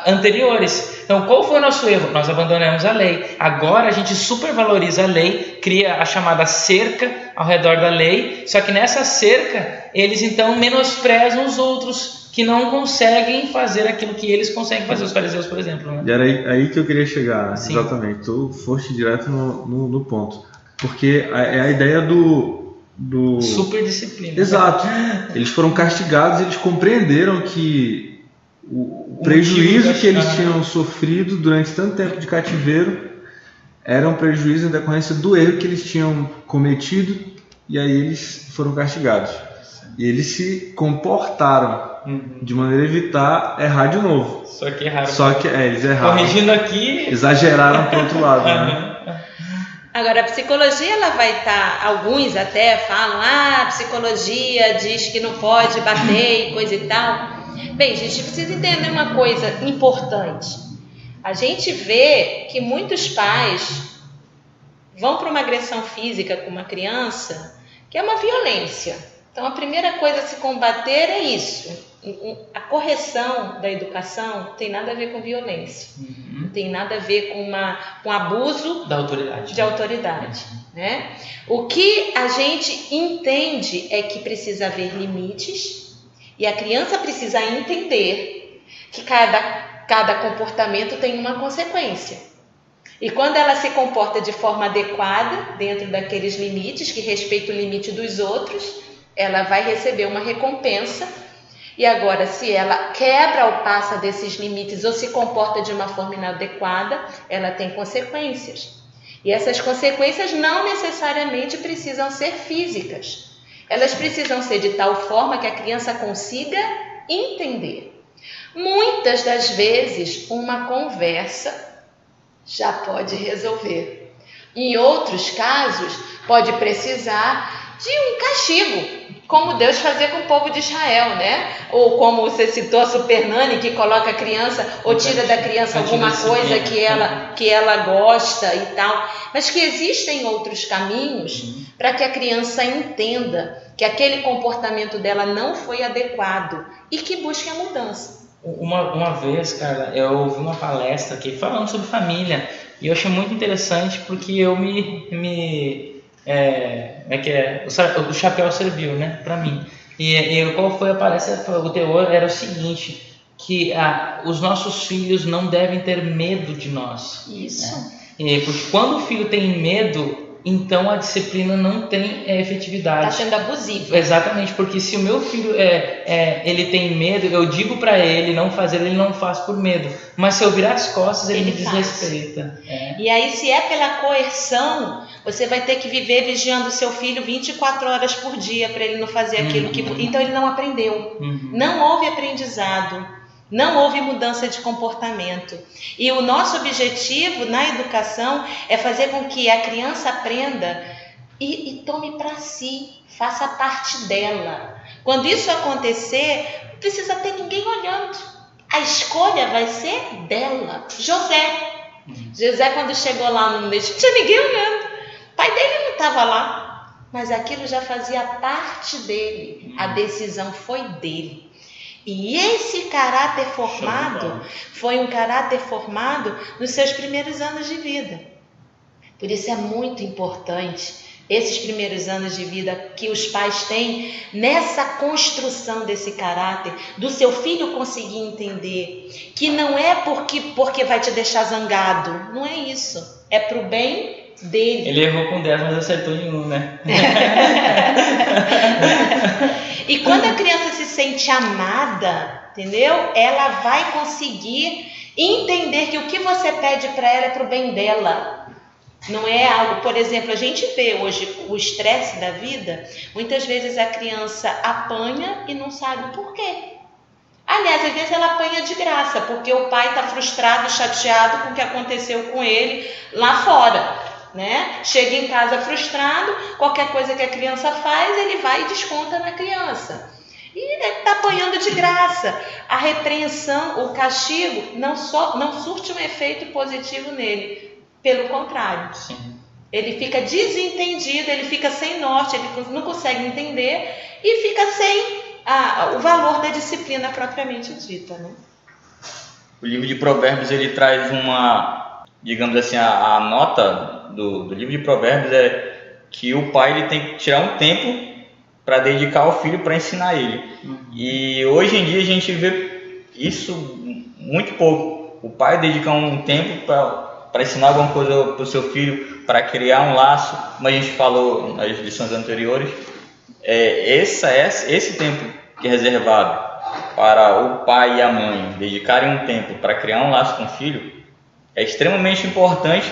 anteriores. Então, qual foi o nosso erro? Nós abandonamos a lei. Agora a gente supervaloriza a lei, cria a chamada cerca ao redor da lei, só que nessa cerca eles então menosprezam os outros que não conseguem fazer aquilo que eles conseguem fazer, os fariseus, por exemplo. Né? E era aí que eu queria chegar, Sim. Exatamente. Tu foste direto no ponto. Porque é a ideia do superdisciplina. Exato. Eles foram castigados, eles compreenderam que o prejuízo que eles tinham sofrido durante tanto tempo de cativeiro era um prejuízo em decorrência do erro que eles tinham cometido, e aí eles foram castigados. E eles se comportaram de maneira a evitar errar de novo. Só que erraram. Eles erraram. Corrigindo aqui... Exageraram pro outro lado, né? Agora, a psicologia, ela vai estar... Alguns até falam, a psicologia diz que não pode bater e coisa e tal. Bem, gente, precisa entender uma coisa importante. A gente vê que muitos pais vão para uma agressão física com uma criança, que é uma violência. Então, a primeira coisa a se combater é isso. A correção da educação não tem nada a ver com violência. Não tem nada a ver com abuso da autoridade. De autoridade, né? O que a gente entende é que precisa haver limites e a criança precisa entender que cada comportamento tem uma consequência. E quando ela se comporta de forma adequada, dentro daqueles limites, que respeita o limite dos outros, ela vai receber uma recompensa. E agora, se ela quebra ou passa desses limites ou se comporta de uma forma inadequada, ela tem consequências. E essas consequências não necessariamente precisam ser físicas. Elas precisam ser de tal forma que a criança consiga entender. Muitas das vezes, uma conversa já pode resolver. Em outros casos, pode precisar de um castigo, como Deus fazia com o povo de Israel, né? Ou como você citou a Super Nani, que coloca a criança ou tira da criança alguma coisa que ela gosta e tal. Mas que existem outros caminhos para que a criança entenda que aquele comportamento dela não foi adequado e que busque a mudança. Uma vez, Carla, eu ouvi uma palestra aqui falando sobre família e eu achei muito interessante porque eu o chapéu serviu, né, para mim. E qual foi a palestra? O teor era o seguinte, que os nossos filhos não devem ter medo de nós. Isso. Né? Porque quando o filho tem medo, então a disciplina não tem efetividade. Está sendo abusivo. Exatamente, porque se o meu filho ele tem medo, eu digo para ele não fazer, ele não faz por medo. Mas se eu virar as costas, ele me desrespeita. E aí, se é pela coerção, você vai ter que viver vigiando o seu filho 24 horas por dia para ele não fazer aquilo que... Então ele não aprendeu. Não houve aprendizado. Não houve mudança de comportamento. E o nosso objetivo na educação é fazer com que a criança aprenda e tome para si, faça parte dela. Quando isso acontecer, não precisa ter ninguém olhando. A escolha vai ser dela. José, quando chegou lá no Egito, não tinha ninguém olhando. O pai dele não estava lá, mas aquilo já fazia parte dele. A decisão foi dele. E esse caráter formado foi um caráter formado nos seus primeiros anos de vida. Por isso é muito importante esses primeiros anos de vida que os pais têm nessa construção desse caráter, do seu filho conseguir entender que não é porque vai te deixar zangado, não é isso, é pro bem dele. Ele errou com 10, mas acertou em 1, né? E quando a criança se sente amada, entendeu? Ela vai conseguir entender que o que você pede para ela é pro bem dela. Não é algo, por exemplo, a gente vê hoje o estresse da vida, muitas vezes a criança apanha e não sabe por quê. Aliás, às vezes ela apanha de graça, porque o pai está frustrado, chateado com o que aconteceu com ele lá fora. Né? Chega em casa frustrado, qualquer coisa que a criança faz, ele vai e desconta na criança. E ele está apanhando de graça. A repreensão, o castigo, não surte um efeito positivo nele. Pelo contrário. Sim. Ele fica desentendido, ele fica sem norte, ele não consegue entender e fica sem o valor da disciplina propriamente dita. Né? O livro de Provérbios, ele traz digamos assim, a nota do livro de Provérbios é que o pai ele tem que tirar um tempo para dedicar ao filho, para ensinar ele. E hoje em dia a gente vê isso muito pouco. O pai dedicar um tempo para ensinar alguma coisa para o seu filho, para criar um laço, como a gente falou nas lições anteriores. Esse tempo que é reservado para o pai e a mãe dedicarem um tempo para criar um laço com o filho é extremamente importante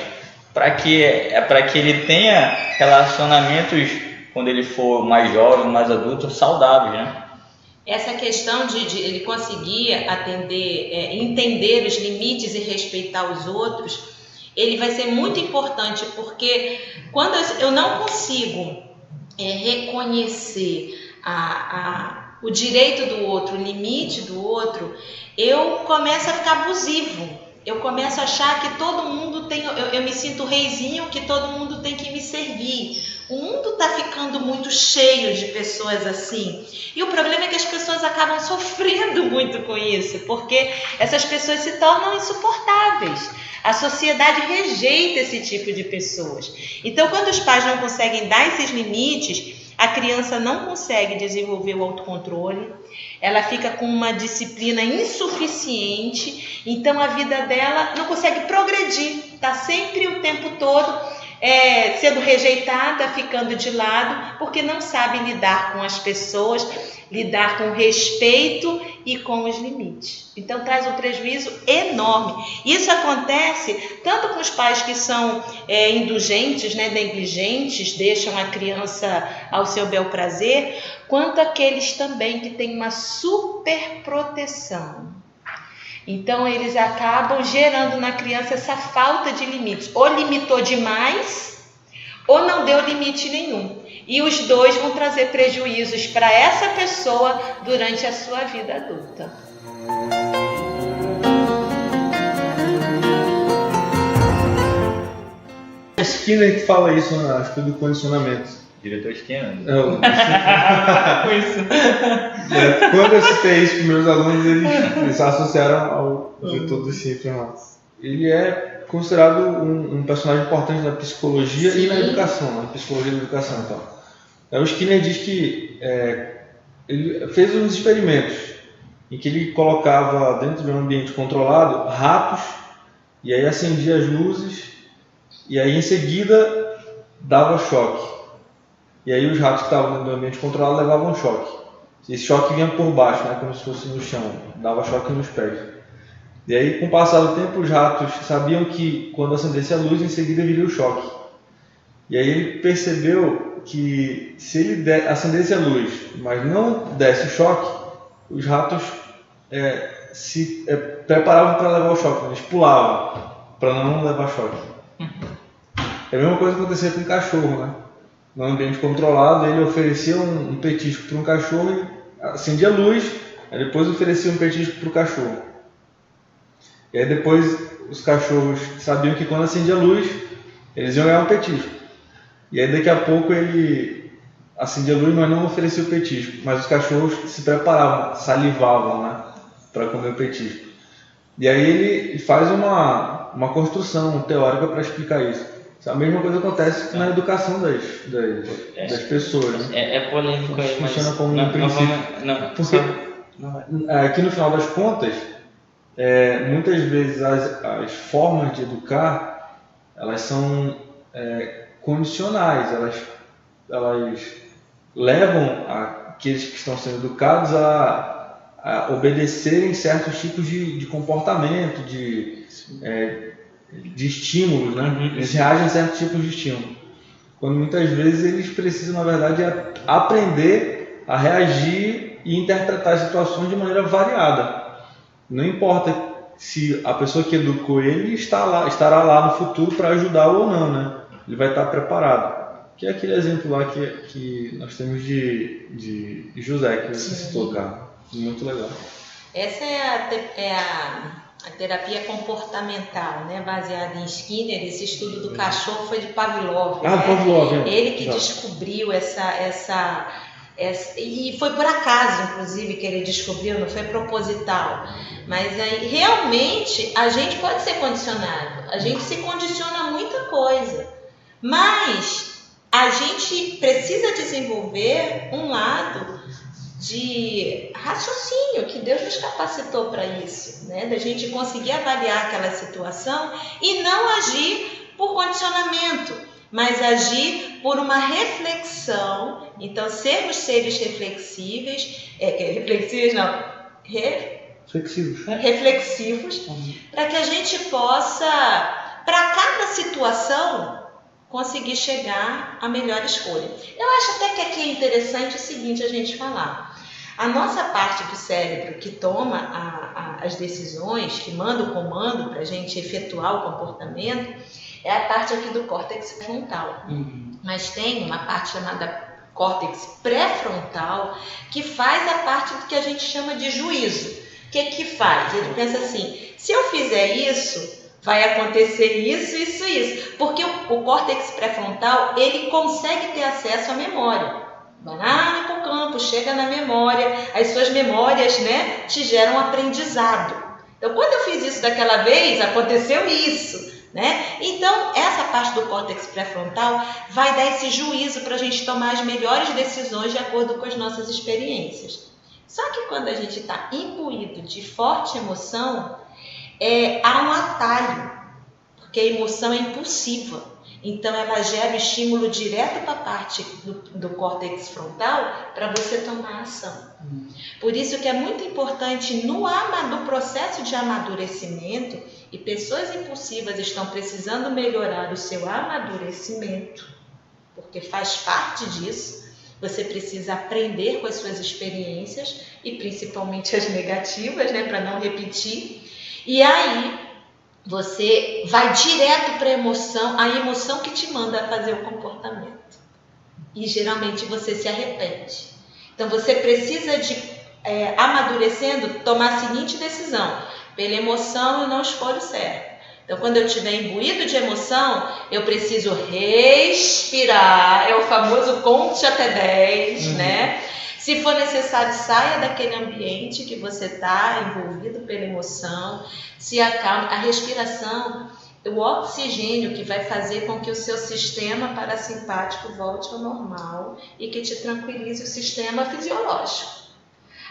para que ele tenha relacionamentos, quando ele for mais jovem, mais adulto, saudáveis, né? Essa questão de ele conseguir entender os limites e respeitar os outros, ele vai ser muito importante, porque quando eu não consigo reconhecer o direito do outro, o limite do outro, eu começo a ficar abusivo. Eu começo a achar que todo mundo tem... Eu me sinto reizinho, que todo mundo tem que me servir. O mundo está ficando muito cheio de pessoas assim. E o problema é que as pessoas acabam sofrendo muito com isso, porque essas pessoas se tornam insuportáveis. A sociedade rejeita esse tipo de pessoas. Então, quando os pais não conseguem dar esses limites, a criança não consegue desenvolver o autocontrole, ela fica com uma disciplina insuficiente, então a vida dela não consegue progredir, está sempre o tempo todo sendo rejeitada, ficando de lado, porque não sabe lidar com as pessoas, lidar com o respeito e com os limites. Então traz um prejuízo enorme. Isso acontece tanto com os pais que são indulgentes, né, negligentes, deixam a criança ao seu bel prazer, quanto aqueles também que têm uma superproteção. Então eles acabam gerando na criança essa falta de limites. Ou limitou demais, ou não deu limite nenhum. E os dois vão trazer prejuízos para essa pessoa durante a sua vida adulta. Skinner que fala isso na estudo do condicionamento. Diretor Skinner. Quando eu citei isso para meus alunos, eles associaram ao diretor do Skinner. Ele é considerado um personagem importante na psicologia. Sim. E na educação, na psicologia da educação. Então. O Skinner diz que ele fez uns experimentos em que ele colocava dentro de um ambiente controlado ratos e aí acendia as luzes e aí em seguida dava choque. E aí os ratos que estavam no ambiente controlado levavam choque. Esse choque vinha por baixo, né, como se fosse no chão, dava choque nos pés. E aí, com o passar do tempo, os ratos sabiam que quando acendesse a luz, em seguida viria o choque. E aí ele percebeu que se ele acendesse a luz, mas não desse o choque, os ratos se preparavam para levar o choque, eles pulavam para não levar choque. É a mesma coisa que acontecia com o cachorro, né? No ambiente controlado, ele oferecia um petisco para um cachorro e acendia a luz, aí depois oferecia um petisco para o cachorro. E aí depois os cachorros sabiam que quando acendia a luz, eles iam ganhar um petisco. E aí daqui a pouco ele acendia a luz, mas não oferecia o petisco. Mas os cachorros se preparavam, salivavam, né, para comer o petisco. E aí ele faz uma construção teórica para explicar isso. A mesma coisa acontece na educação das pessoas. Né? É polêmico aí, mas funciona como um princípio. Porque aqui no final das contas, muitas vezes as formas de educar, elas são condicionais, elas levam aqueles que estão sendo educados a obedecerem certos tipos de comportamento, de estímulos, né? Eles reagem a certos tipos de estímulo. Quando muitas vezes eles precisam, na verdade, aprender a reagir e interpretar as situações de maneira variada. Não importa se a pessoa que educou ele estará lá no futuro para ajudá-lo ou não, né? Ele vai estar preparado. Que é aquele exemplo lá que nós temos de José, que você citou, cara. Muito legal. Essa é a terapia comportamental, né, baseada em Skinner. Esse estudo do cachorro foi de Pavlov. Pavlov, ele que descobriu essa e foi por acaso, inclusive, que ele descobriu, não foi proposital. Mas aí, realmente, a gente pode ser condicionado. A gente se condiciona a muita coisa. Mas a gente precisa desenvolver um lado de raciocínio, que Deus nos capacitou para isso, né? Da gente conseguir avaliar aquela situação e não agir por condicionamento, mas agir por uma reflexão. Então, sermos seres reflexivos, para que a gente possa, para cada situação, conseguir chegar à melhor escolha. Eu acho até que aqui é interessante o seguinte a gente falar. A nossa parte do cérebro que toma as decisões, que manda o comando para a gente efetuar o comportamento, é a parte aqui do córtex frontal. Mas tem uma parte chamada córtex pré-frontal que faz a parte do que a gente chama de juízo. O que faz? Ele pensa assim, se eu fizer isso, vai acontecer isso. Porque o córtex pré-frontal, ele consegue ter acesso à memória. Vai lá no hipocampo, chega na memória, as suas memórias, né, te geram aprendizado. Então, quando eu fiz isso daquela vez, aconteceu isso, né? Então, essa parte do córtex pré-frontal vai dar esse juízo para a gente tomar as melhores decisões de acordo com as nossas experiências. Só que quando a gente está imbuído de forte emoção, há um atalho, porque a emoção é impulsiva. Então, ela gera estímulo direto para a parte do córtex frontal para você tomar ação. Por isso que é muito importante no processo de amadurecimento, e pessoas impulsivas estão precisando melhorar o seu amadurecimento, porque faz parte disso. Você precisa aprender com as suas experiências, e principalmente as negativas, né, para não repetir. E aí, você vai direto para a emoção que te manda fazer o comportamento. E geralmente você se arrepende. Então você precisa amadurecendo, tomar a seguinte decisão. Pela emoção eu não escolho certo. Então quando eu estiver imbuído de emoção, eu preciso respirar. É o famoso conte até 10, né? Se for necessário, saia daquele ambiente que você está envolvido pela emoção, se acalme. A respiração, o oxigênio que vai fazer com que o seu sistema parasimpático volte ao normal e que te tranquilize o sistema fisiológico.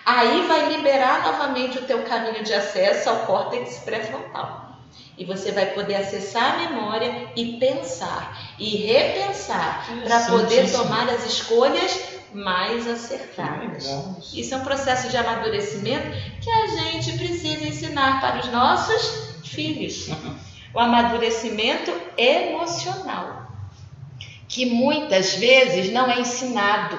Aí vai liberar novamente o teu caminho de acesso ao córtex pré-frontal. E você vai poder acessar a memória e pensar e repensar para poder tomar as escolhas mais acertadas. Isso é um processo de amadurecimento que a gente precisa ensinar para os nossos filhos. O amadurecimento emocional, que muitas vezes não é ensinado,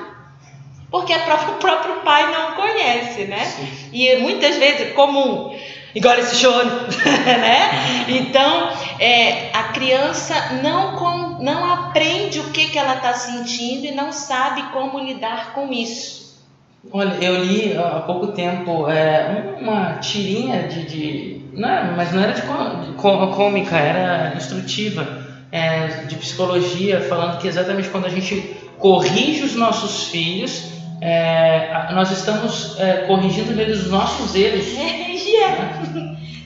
porque o próprio pai não conhece, né? Sim. E muitas vezes é comum. Igual esse choro, né? Então, a criança não aprende o que ela está sentindo e não sabe como lidar com isso. Olha, eu li há pouco tempo uma tirinha mas não era de cômica, era instrutiva, de psicologia, falando que exatamente quando a gente corrige os nossos filhos, nós estamos corrigindo neles os nossos erros.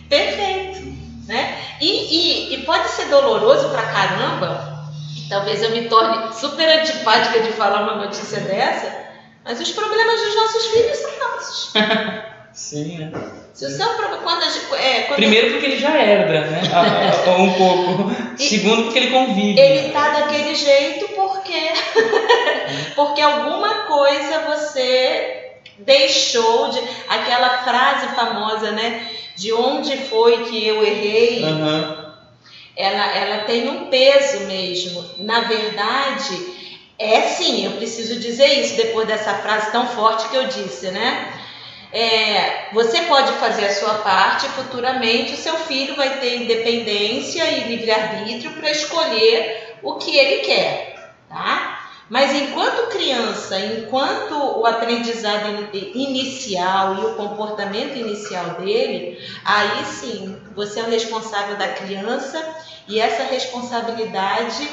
Perfeito, né? E pode ser doloroso pra caramba. Talvez eu me torne super antipática de falar uma notícia dessa, mas os problemas dos nossos filhos são nossos. Sim, né? Se o seu problema, primeiro porque ele já herda, né? Um pouco. Segundo porque ele convive. Ele tá daquele jeito porque alguma coisa você deixou de... Aquela frase famosa, né? De onde foi que eu errei? Ela tem um peso mesmo. Na verdade, sim, eu preciso dizer isso depois dessa frase tão forte que eu disse, né? Você pode fazer a sua parte, futuramente o seu filho vai ter independência e livre-arbítrio para escolher o que ele quer, tá? Mas enquanto criança, enquanto o aprendizado inicial e o comportamento inicial dele, aí sim, você é o responsável da criança e essa responsabilidade,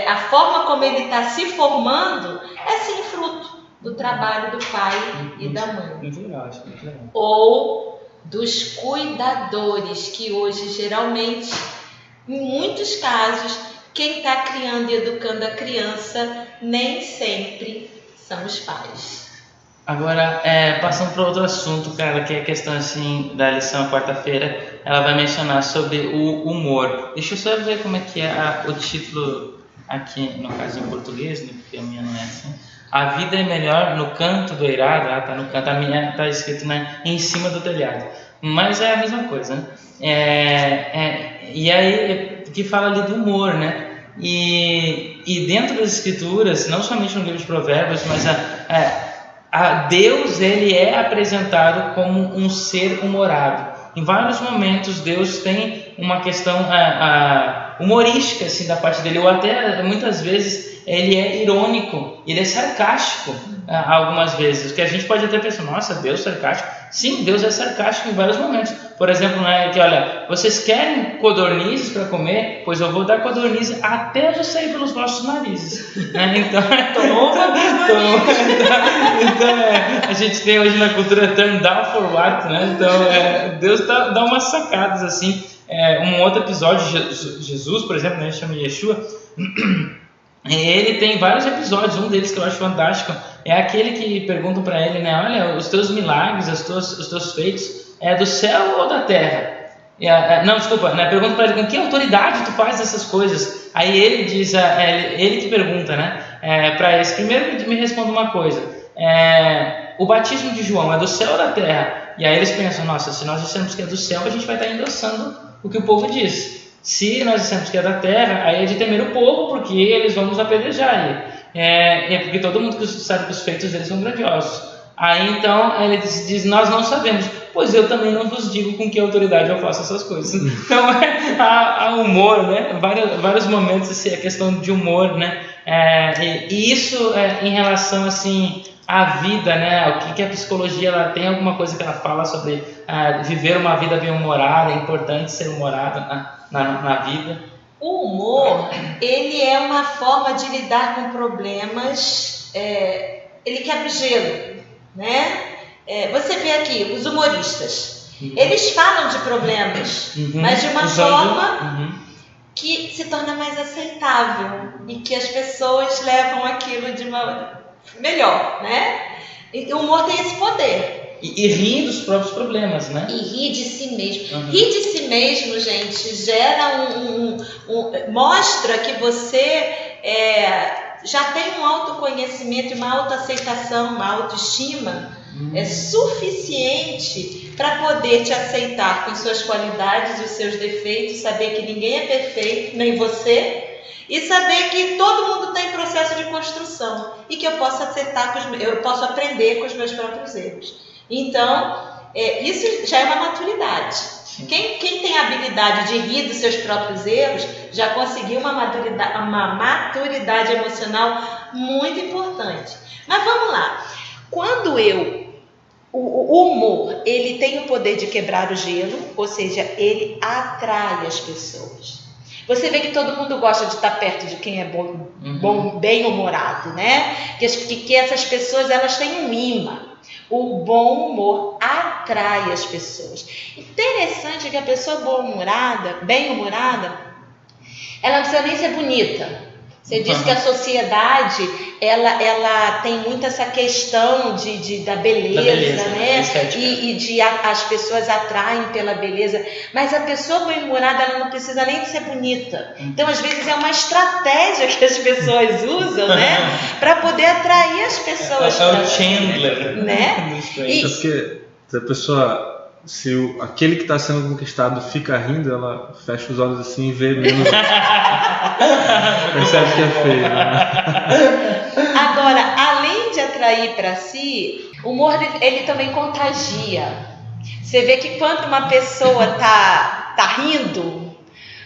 a forma como ele está se formando, é sim fruto do trabalho do pai e da mãe. Muito legal. Ou dos cuidadores, que hoje geralmente, em muitos casos, quem está criando e educando a criança nem sempre são os pais. Agora, passando para outro assunto, cara, que é a questão assim, da lição quarta-feira, ela vai mencionar sobre o humor. Deixa eu só ver como é que é o título aqui, no caso em português, né, porque a minha não é assim. A vida é melhor no canto do eirado. Tá no canto, a minha tá escrito, né, em cima do telhado. Mas é a mesma coisa, né? E aí, que fala ali do humor, né? E dentro das escrituras, não somente no livro de Provérbios, mas a Deus, ele é apresentado como um ser humorado. Em vários momentos Deus tem uma questão humorística assim, da parte dele, ou até muitas vezes ele é irônico, ele é sarcástico algumas vezes, que a gente pode até pensar, nossa, Deus sarcástico? Sim, Deus é sarcástico em vários momentos. Por exemplo, né, que olha, vocês querem codornizes para comer? Pois eu vou dar codorniz até já sair pelos vossos narizes. Então, a gente tem hoje na cultura turn down for what, né? Então, Deus dá umas sacadas assim. Um outro episódio, Jesus, por exemplo, né, chama Yeshua. Ele tem vários episódios, um deles que eu acho fantástico é aquele que perguntam para ele, né, olha, os teus milagres, os teus feitos, é do céu ou da terra? Não, desculpa, né, perguntam para ele, com que autoridade tu faz essas coisas? Aí ele diz, ele que pergunta, né, para eles, primeiro me responda uma coisa, o batismo de João é do céu ou da terra? E aí eles pensam, nossa, se nós dissermos que é do céu, a gente vai estar endossando o que o povo diz. Se nós dissemos que é da terra, aí é de temer o povo, porque eles vão nos apedrejar. Porque todo mundo sabe que os feitos deles são grandiosos. Aí então ele diz, nós não sabemos, pois eu também não vos digo com que autoridade eu faço essas coisas. Então há humor, né? Vários momentos assim, a questão de humor, né? E isso em relação assim à vida, né? O que a psicologia, ela tem alguma coisa que ela fala sobre viver uma vida bem humorada, é importante ser humorado na vida. O humor, ele é uma forma de lidar com problemas, ele quebra o gelo, né? Você vê aqui, os humoristas, eles falam de problemas, mas de uma forma que se torna mais aceitável e que as pessoas levam aquilo de uma melhor, né? E o humor tem esse poder. E rir dos próprios problemas, né? E rir de si mesmo. Rir de si mesmo, gente, gera mostra que você já tem um autoconhecimento, uma autoaceitação, uma autoestima suficiente para poder te aceitar com suas qualidades e os seus defeitos, saber que ninguém é perfeito, nem você, e saber que todo mundo está em processo de construção e que eu posso eu posso aprender com os meus próprios erros. Então, isso já é uma maturidade. Quem tem a habilidade de rir dos seus próprios erros já conseguiu uma maturidade emocional muito importante. Mas vamos lá. Quando o humor, ele tem o poder de quebrar o gelo, ou seja, ele atrai as pessoas. Você vê que todo mundo gosta de estar perto de quem é bem-humorado, né? Que essas pessoas, elas têm um imã. O bom humor atrai as pessoas. Interessante que a pessoa bem-humorada, ela não precisa nem ser bonita. Você disse que a sociedade, ela tem muito essa questão da beleza, né? E as pessoas atraem pela beleza. Mas a pessoa bem-humorada, ela não precisa nem de ser bonita. Então, às vezes, é uma estratégia que as pessoas usam, né? Para poder atrair as pessoas. É o Chandler, né? Porque se a pessoa... Se aquele que está sendo conquistado fica rindo, ela fecha os olhos assim e vê menos. Percebe que é feio. Né? Agora, além de atrair para si, o humor ele também contagia. Você vê que quando uma pessoa tá rindo,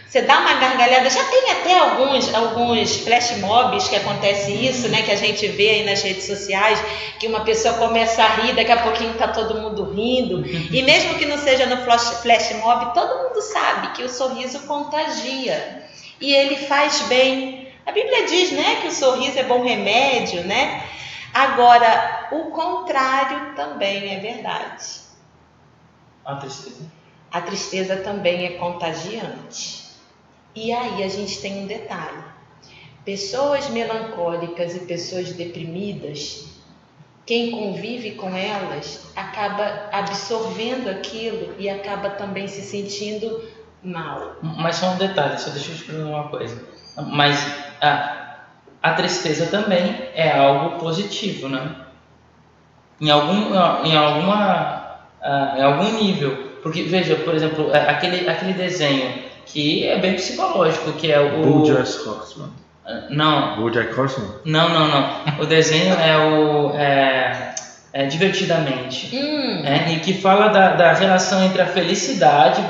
você dá uma gargalhada. Já tem até alguns flash mobs que acontece isso, né? Que a gente vê aí nas redes sociais, que uma pessoa começa a rir, daqui a pouquinho tá todo mundo rindo. E mesmo que não seja no flash mob, todo mundo sabe que o sorriso contagia. E ele faz bem. A Bíblia diz, né, que o sorriso é bom remédio, né? Agora, o contrário também é verdade. A tristeza. A tristeza também é contagiante. E aí a gente tem um detalhe. Pessoas melancólicas e pessoas deprimidas, quem convive com elas acaba absorvendo aquilo e acaba também se sentindo mal. Mas só um detalhe, só deixa eu te perguntar uma coisa. Mas a tristeza também é algo positivo, né? Em algum nível. Porque, veja, por exemplo, aquele desenho que é bem psicológico, que é o... BoJack Horseman. Não. BoJack Horseman? Não. O desenho é Divertidamente. E que fala da relação entre a felicidade, o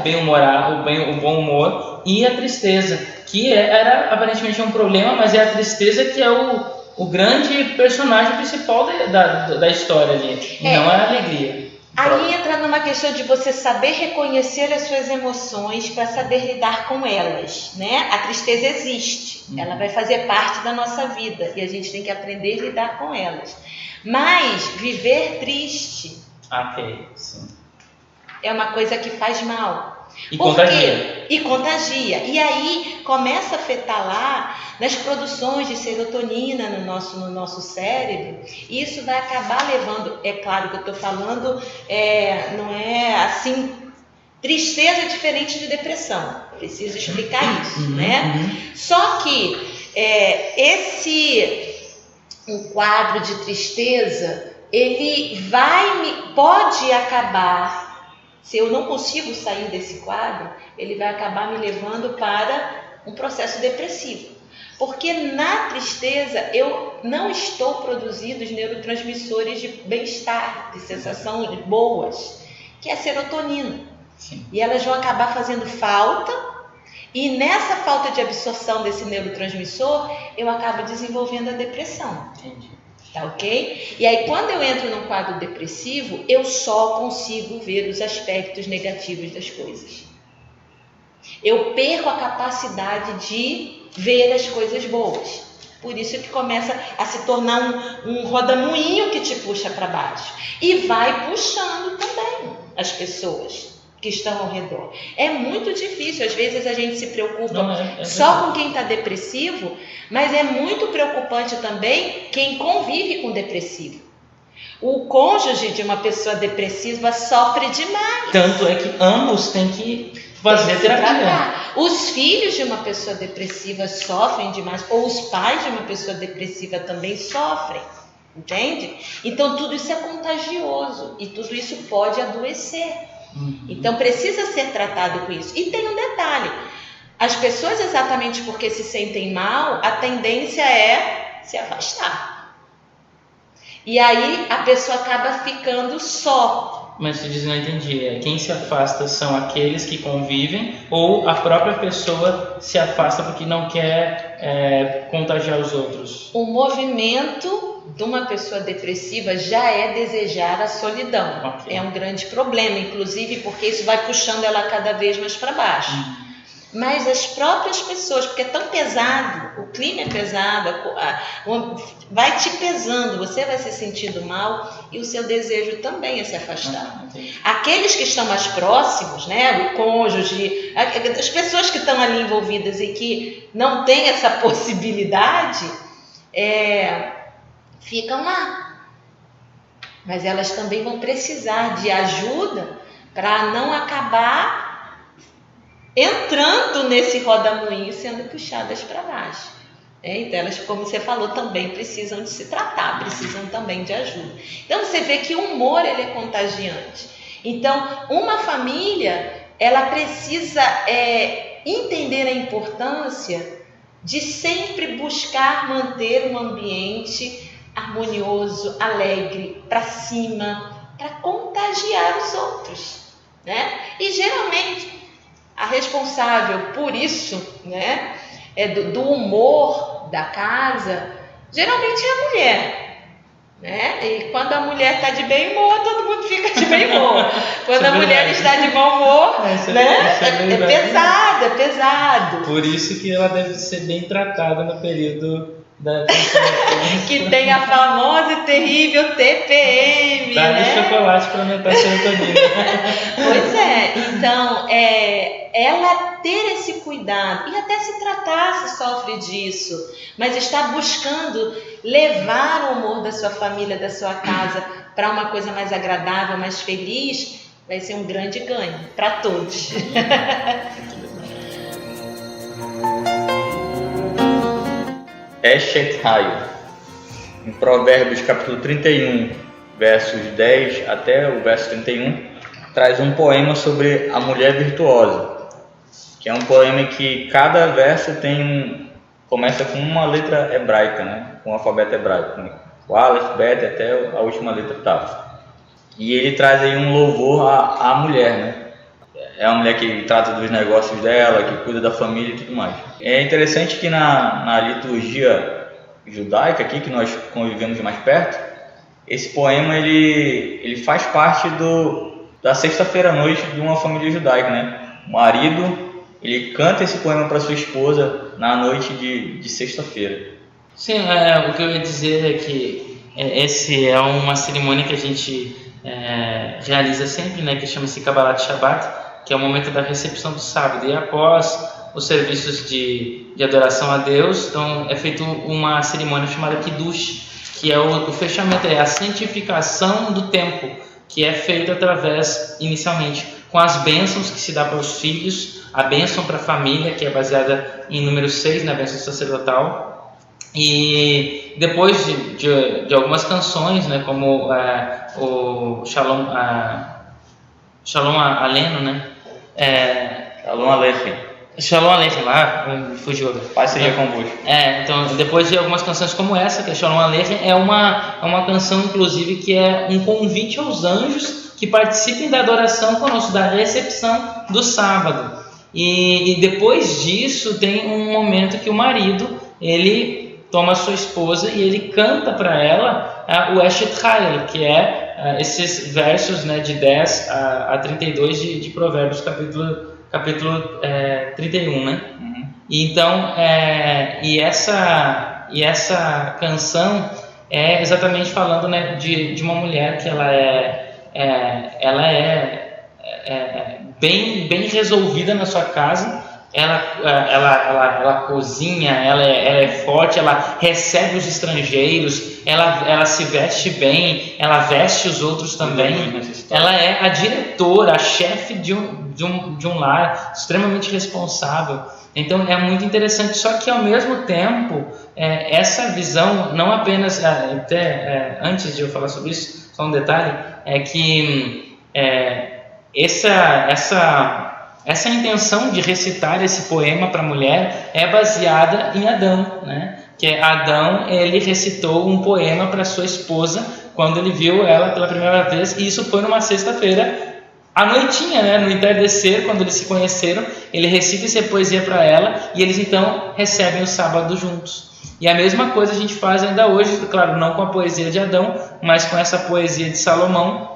bom humor, e a tristeza, que era aparentemente um problema, mas é a tristeza que é o grande personagem principal da história ali, e não é a alegria. Aí entra numa questão de você saber reconhecer as suas emoções para saber lidar com elas, né? A tristeza existe, ela vai fazer parte da nossa vida e a gente tem que aprender a lidar com elas. Mas viver triste Sim. é uma coisa que faz mal. E contagia. E contagia. E aí começa a afetar lá nas produções de serotonina no nosso cérebro. E isso vai acabar levando, é claro que eu estou falando, não é assim, tristeza é diferente de depressão. Preciso explicar isso, né? Só que um quadro de tristeza, ele pode acabar. Se eu não consigo sair desse quadro, ele vai acabar me levando para um processo depressivo. Porque na tristeza eu não estou produzindo os neurotransmissores de bem-estar, de sensação boas, que é a serotonina. Sim. E elas vão acabar fazendo falta, e nessa falta de absorção desse neurotransmissor, eu acabo desenvolvendo a depressão. Entendi. Tá ok? E aí, quando eu entro num quadro depressivo, eu só consigo ver os aspectos negativos das coisas. Eu perco a capacidade de ver as coisas boas. Por isso que começa a se tornar um rodamuinho que te puxa para baixo. E vai puxando também as pessoas que estão ao redor. É muito difícil, às vezes a gente se preocupa só com quem está depressivo, mas é muito preocupante também quem convive com depressivo. O cônjuge de uma pessoa depressiva sofre demais. Tanto é que ambos têm que fazer terapia. Os filhos de uma pessoa depressiva sofrem demais, ou os pais de uma pessoa depressiva também sofrem, entende? Então tudo isso é contagioso e tudo isso pode adoecer. Então precisa ser tratado com isso. E tem um detalhe, as pessoas, exatamente porque se sentem mal, a tendência é se afastar. E aí a pessoa acaba ficando só. Mas você diz, não entendi, quem se afasta são aqueles que convivem ou a própria pessoa se afasta porque não quer contagiar os outros? O movimento de uma pessoa depressiva já é desejar a solidão. Okay. É um grande problema, inclusive porque isso vai puxando ela cada vez mais para baixo. Mas as próprias pessoas, porque é tão pesado, o clima é pesado, vai te pesando, você vai se sentindo mal e o seu desejo também é se afastar. Aqueles que estão mais próximos, né, o cônjuge, as pessoas que estão ali envolvidas e que não têm essa possibilidade, ficam lá. Mas elas também vão precisar de ajuda para não acabar entrando nesse rodamuinho, sendo puxadas para baixo. Então elas, como você falou, também precisam de se tratar, precisam também de ajuda. Então você vê que o humor ele é contagiante. Então uma família ela precisa entender a importância de sempre buscar manter um ambiente harmonioso, alegre, para cima, para contagiar os outros, né? E geralmente a responsável por isso, né, do humor da casa, geralmente é a mulher, né? E quando a mulher está de bem humor, todo mundo fica de bem humor. Quando a mulher está de mau humor, né, é pesado. Por isso que ela deve ser bem tratada no período da que tem a famosa e terrível TPM, Dá-lhe chocolate para aumentar a serotonina. Pois é, então ela ter esse cuidado e até se tratar se sofre disso, mas está buscando levar o humor da sua família, da sua casa para uma coisa mais agradável, mais feliz, vai ser um grande ganho para todos. Eshet Hayo, em Provérbios capítulo 31, versos 10 até o verso 31, traz um poema sobre a mulher virtuosa, que é um poema que cada verso começa com uma letra hebraica, né? Com o alfabeto hebraico, né? O Aleph, Bet até a última letra Tav. E ele traz aí um louvor à mulher, né? É uma mulher que trata dos negócios dela, que cuida da família e tudo mais. É interessante que na liturgia judaica aqui, que nós convivemos mais perto, esse poema ele faz parte da sexta-feira à noite de uma família judaica, né? O marido, ele canta esse poema para sua esposa na noite de sexta-feira. Sim, o que eu ia dizer é que esse é uma cerimônia que a gente realiza sempre, né? Que chama-se Kabbalat Shabbat, que é o momento da recepção do sábado, e após os serviços de adoração a Deus, então é feita uma cerimônia chamada Kiddush, que é o fechamento, a santificação do tempo, que é feita através, inicialmente, com as bênçãos que se dá para os filhos, a bênção para a família, que é baseada em número 6, na bênção sacerdotal, e depois de algumas canções, né, como o Shalom Aleinu, né? Shalom Aleichem. Shalom Aleichem, lá, fugiu. Paz seja convosco. Então, depois de algumas canções como essa, que é Shalom Aleichem, é uma canção, inclusive, que é um convite aos anjos que participem da adoração conosco, da recepção do sábado. E depois disso, tem um momento que o marido, ele toma a sua esposa e ele canta para ela o Eshet Hayo, que é esses versos, né, de 10 a 32 de Provérbios, capítulo 31, né? Uhum. Então, e essa canção é exatamente falando, né, de uma mulher que ela é bem resolvida na sua casa, ela cozinha, ela é forte, ela recebe os estrangeiros, ela se veste bem, ela veste os outros também. Ela é a diretora, a chefe de um lar, extremamente responsável. Então é muito interessante, só que ao mesmo tempo, essa visão, não apenas, antes de eu falar sobre isso, só um detalhe, é que essa intenção de recitar esse poema para a mulher é baseada em Adão, né? Que Adão, ele recitou um poema para sua esposa quando ele viu ela pela primeira vez, e isso foi numa sexta-feira à noitinha, né? No entardecer, quando eles se conheceram, ele recita essa poesia para ela e eles então recebem o sábado juntos. E a mesma coisa a gente faz ainda hoje, claro, não com a poesia de Adão, mas com essa poesia de Salomão,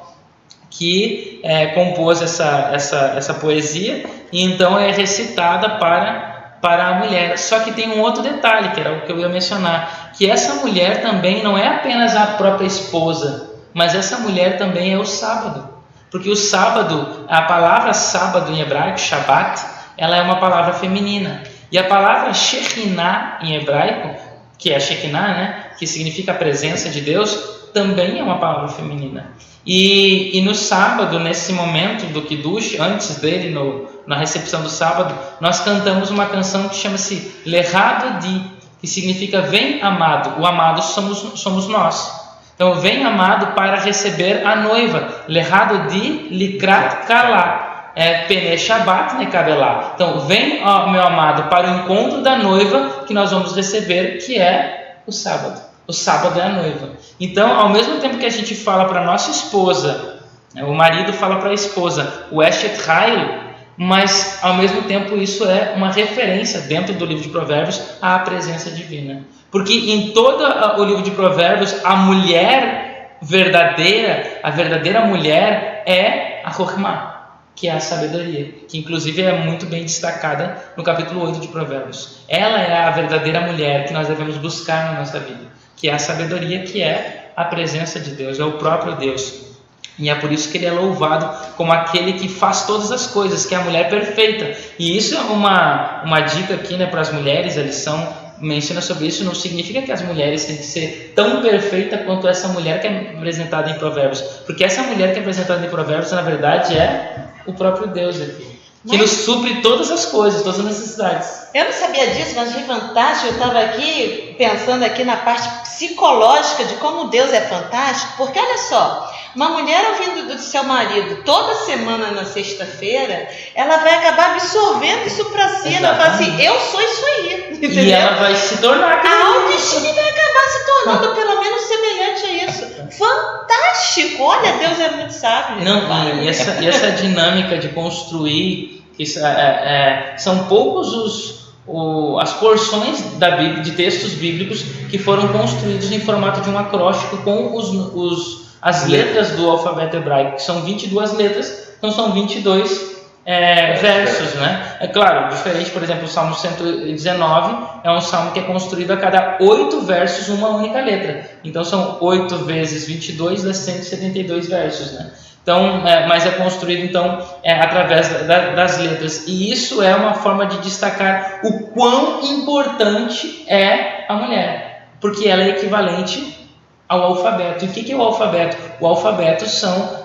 que compôs essa poesia e então é recitada para a mulher. Só que tem um outro detalhe, que era o que eu ia mencionar, que essa mulher também não é apenas a própria esposa, mas essa mulher também é o sábado. Porque o sábado, a palavra sábado em hebraico, Shabbat, ela é uma palavra feminina. E a palavra Shekinah em hebraico, que é Shekinah, né, que significa a presença de Deus, também é uma palavra feminina. E no sábado, nesse momento do Kiddush, antes dele, na recepção do sábado, nós cantamos uma canção que chama-se Lechad Di, que significa vem amado. O amado somos nós. Então, vem amado para receber a noiva. Lechad Di Likrat Kala. Pene Shabbat Nekabelá. Então, vem, meu amado, para o encontro da noiva que nós vamos receber, que é o sábado. O sábado é a noiva. Então, ao mesmo tempo que a gente fala para a nossa esposa, o marido fala para a esposa, o Eshet Hail, mas ao mesmo tempo isso é uma referência dentro do livro de Provérbios à presença divina. Porque em todo o livro de Provérbios, a mulher verdadeira, a verdadeira mulher é a Chokhmah, que é a sabedoria, que inclusive é muito bem destacada no capítulo 8 de Provérbios. Ela é a verdadeira mulher que nós devemos buscar na nossa vida, que é a sabedoria, que é a presença de Deus, é o próprio Deus. E é por isso que ele é louvado como aquele que faz todas as coisas, que é a mulher perfeita. E isso é uma dica aqui, né, para as mulheres. A lição menciona sobre isso. Não significa que as mulheres têm que ser tão perfeitas quanto essa mulher que é apresentada em Provérbios. Porque essa mulher que é apresentada em Provérbios, na verdade, é o próprio Deus aqui, que nos supre todas as coisas, todas as necessidades. Eu não sabia disso, mas de fantástico, eu estava aqui pensando aqui na parte psicológica de como Deus é fantástico, porque olha só, uma mulher ouvindo do seu marido toda semana na sexta-feira, ela vai acabar absorvendo isso para si. Ela fala assim, eu sou isso aí, entendeu? E ela vai se tornar a autoestima vai acabar se tornando pelo menos semelhante a isso. Fantástico! Olha, Deus é muito sábio. Não, e essa dinâmica de construir, são poucos as porções da Bíblia, de textos bíblicos que foram construídos em formato de um acróstico com as letras do alfabeto hebraico, que são 22 letras, então são 22 versos, né? É claro, diferente, por exemplo, o Salmo 119 é um salmo que é construído a cada 8 versos uma única letra. Então são 8 vezes 22 dá 172 versos, né? Então, mas é construído então através das letras. E isso é uma forma de destacar o quão importante é a mulher, porque ela é equivalente ao alfabeto. E o que é o alfabeto? O alfabeto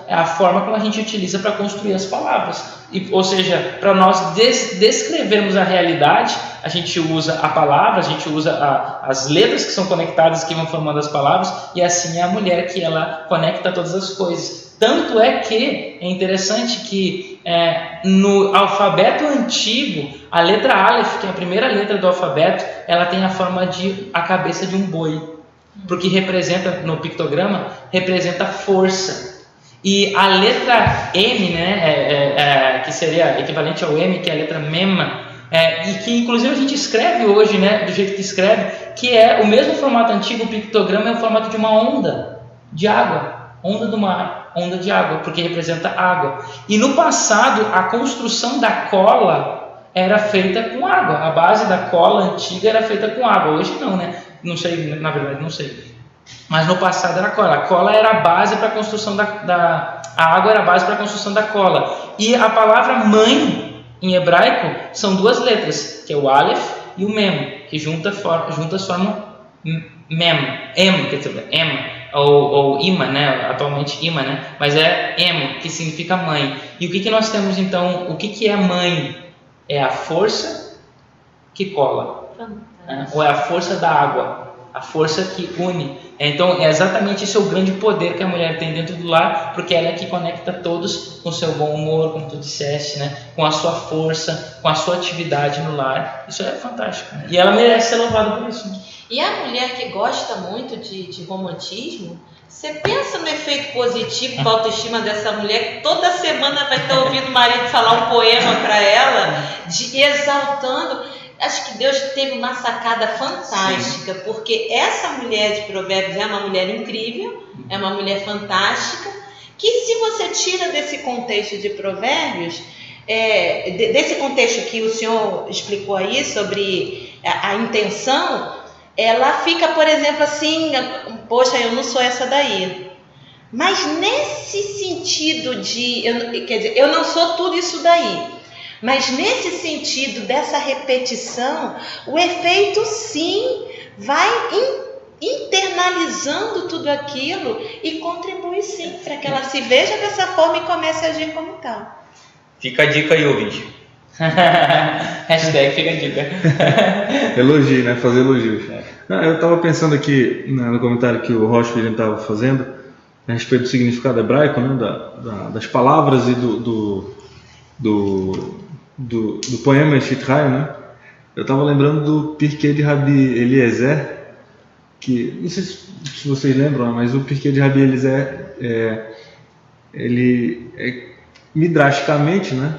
é a forma como a gente utiliza para construir as palavras. Ou seja, para nós descrevermos a realidade, a gente usa a palavra, a gente usa as letras que são conectadas, que vão formando as palavras, e assim é a mulher, que ela conecta todas as coisas. Tanto é que é interessante que no alfabeto antigo, a letra Aleph, que é a primeira letra do alfabeto, ela tem a forma de a cabeça de um boi, porque representa, no pictograma, representa força. E a letra M, né, que seria equivalente ao M, que é a letra Mem, e que inclusive a gente escreve hoje, né, do jeito que escreve, que é o mesmo formato antigo. O pictograma é o formato de uma onda de água, onda do mar, onda de água, porque representa água. E no passado, a construção da cola era feita com água. A base da cola antiga era feita com água. Hoje não, né? Não sei, na verdade não sei. Mas no passado era a cola. A cola era a base para a construção a água era a base para a construção da cola. E a palavra mãe Em hebraico são duas letras, que é o Aleph e o Mem, que juntas formam Mem, quer dizer, ou Ima, né? Atualmente Ima, né? Mas é Em, que significa mãe. E o que nós temos então? O que é mãe? É a força que cola, né? Ou é a força da água, a força que une. Então é exatamente esse o grande poder que a mulher tem dentro do lar, porque ela é que conecta todos com o seu bom humor, como tu disseste, né? Com a sua força, com a sua atividade no lar. Isso é fantástico, né? E ela merece ser louvada por isso, né? E a mulher que gosta muito de romantismo, você pensa no efeito positivo para a autoestima dessa mulher, que toda semana vai estar ouvindo o marido falar um poema para ela, exaltando. Acho que Deus teve uma sacada fantástica, porque essa mulher de Provérbios é uma mulher incrível, é uma mulher fantástica, que se você tira desse contexto de Provérbios, desse contexto que o senhor explicou aí sobre a intenção, ela fica, por exemplo, assim, poxa, eu não sou essa daí. Mas nesse sentido quer dizer, eu não sou tudo isso daí. Mas nesse sentido dessa repetição, o efeito sim vai internalizando tudo aquilo e contribui sim para que ela se veja dessa forma e comece a agir como tal. Fica a dica aí, ouvinte. Hashtag fica a dica. Elogio, né? Fazer elogios. Eu estava pensando aqui no comentário que o Rocha estava fazendo a respeito do significado hebraico, né? Das palavras e do poema Shitraio, né? Eu estava lembrando do Pirkei de Rabi Eliezer, que não sei se vocês lembram, mas o Pirkei de Rabi Eliezer ele midrashicamente, né?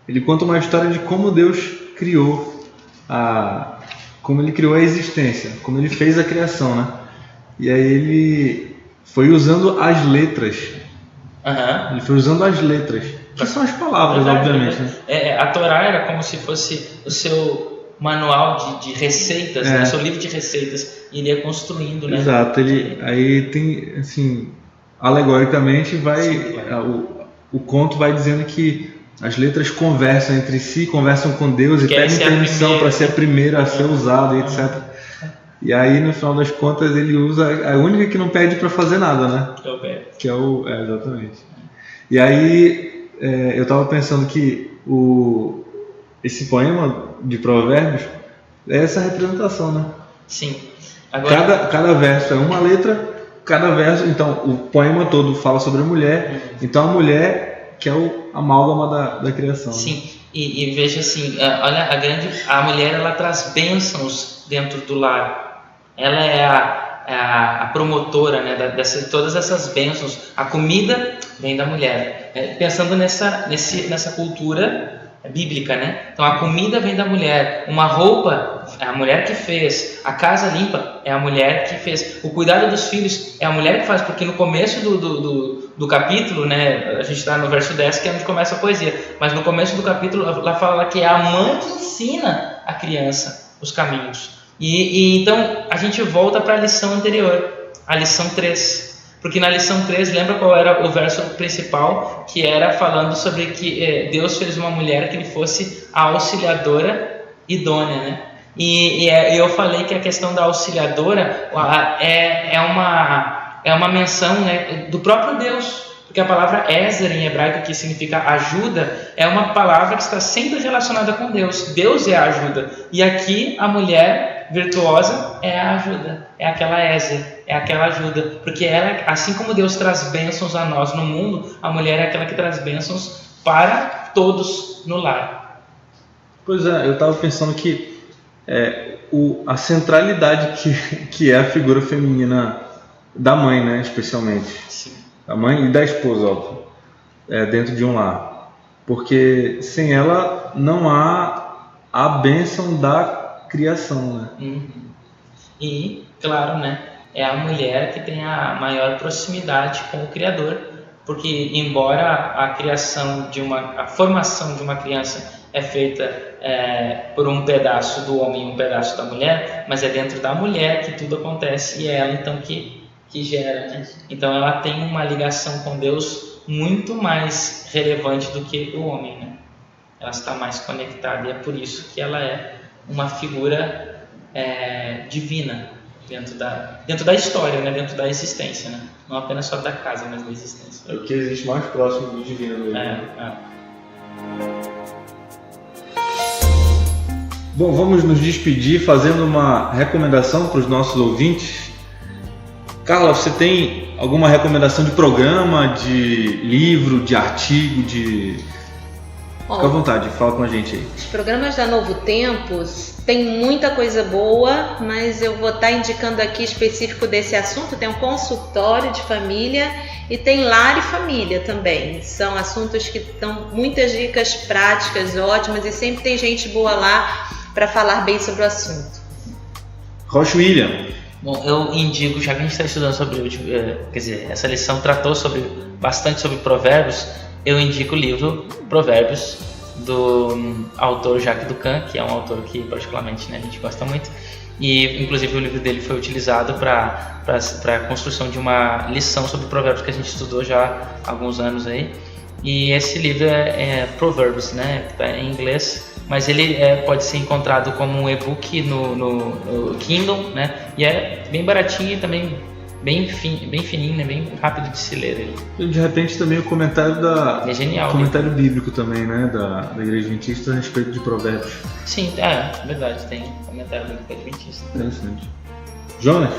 Ele conta uma história de como Deus criou como ele criou a existência, como ele fez a criação, né? E aí ele foi usando as letras. Uhum. Ele foi usando as letras, que são as palavras, obviamente. Né? A Torá era como se fosse o seu manual de receitas, né? O seu livro de receitas, e ele ia construindo, né? Exato. Aí tem, assim, alegoricamente o conto vai dizendo que as letras conversam entre si, conversam com Deus e pedem permissão para ser a primeira a ser usada, etc. E aí, no final das contas, ele usa a única que não pede para fazer nada, né? Que é o exatamente. E aí, eu estava pensando que esse poema de Provérbios é essa representação, né? Sim. Agora... Cada verso é uma letra, cada verso... Então, o poema todo fala sobre a mulher. Então, a mulher que é o amálgama da criação. Sim. Né? E veja assim, olha, a mulher, ela traz bênçãos dentro do lar. Ela é a promotora, né, de todas essas bênçãos. A comida vem da mulher. Pensando nessa cultura bíblica, né? Então a comida vem da mulher, uma roupa é a mulher que fez, a casa limpa é a mulher que fez, o cuidado dos filhos é a mulher que faz, porque no começo do capítulo, né, a gente está no verso 10, que é onde começa a poesia, mas no começo do capítulo ela fala que é a mãe que ensina a criança os caminhos. E então a gente volta para a lição anterior, a lição 3. Porque na lição 3, lembra qual era o verso principal? Que era falando sobre que Deus fez uma mulher que lhe fosse a auxiliadora idônea, né? E eu falei que a questão da auxiliadora é uma menção, né, do próprio Deus. Porque a palavra Ezer em hebraico, que significa ajuda, é uma palavra que está sempre relacionada com Deus. Deus é a ajuda. E aqui a mulher virtuosa é a ajuda, é aquela Ezer, é aquela ajuda. Porque ela, assim como Deus traz bênçãos a nós no mundo, a mulher é aquela que traz bênçãos para todos no lar. Pois é, eu estava pensando que a centralidade que é a figura feminina da mãe, né, especialmente. Sim. A mãe e da esposa, óbvio, dentro de um lar. Porque sem ela não há a bênção da criação, né? Uhum. E, claro, né, é a mulher que tem a maior proximidade com o Criador. Porque, embora a formação de uma criança é feita por um pedaço do homem e um pedaço da mulher, mas é dentro da mulher que tudo acontece e é ela, então, que gera, né? Então ela tem uma ligação com Deus muito mais relevante do que o homem, né? ela está mais conectada, e é por isso que ela é uma figura divina dentro da história, né? Dentro da existência, né? Não apenas só da casa, mas da existência. É o que existe mais próximo do divino mesmo. Bom, vamos nos despedir fazendo uma recomendação para os nossos ouvintes. Carla, você tem alguma recomendação de programa, de livro, de artigo, Fica à vontade, fala com a gente aí. Os programas da Novo Tempos tem muita coisa boa, mas eu vou estar indicando aqui específico desse assunto. Tem um consultório de família e tem lar e família também. São assuntos que dão muitas dicas práticas, ótimas, e sempre tem gente boa lá para falar bem sobre o assunto. Rocha William. Bom, eu indico, já que a gente está estudando sobre, essa lição tratou bastante sobre provérbios, eu indico o livro Provérbios, do autor Jacques Ducan, que é um autor que particularmente, né, a gente gosta muito, e inclusive o livro dele foi utilizado para a construção de uma lição sobre provérbios que a gente estudou já há alguns anos aí. E esse livro é Proverbs, né, em inglês, mas ele pode ser encontrado como um e-book no Kindle, né, e é bem baratinho e também bem fininho, né, bem rápido de se ler ele. E de repente também o comentário é genial, comentário bíblico também, né, da Igreja Adventista a respeito de provérbios. Sim, verdade, tem comentário bíblico adventista. Interessante. Jonas?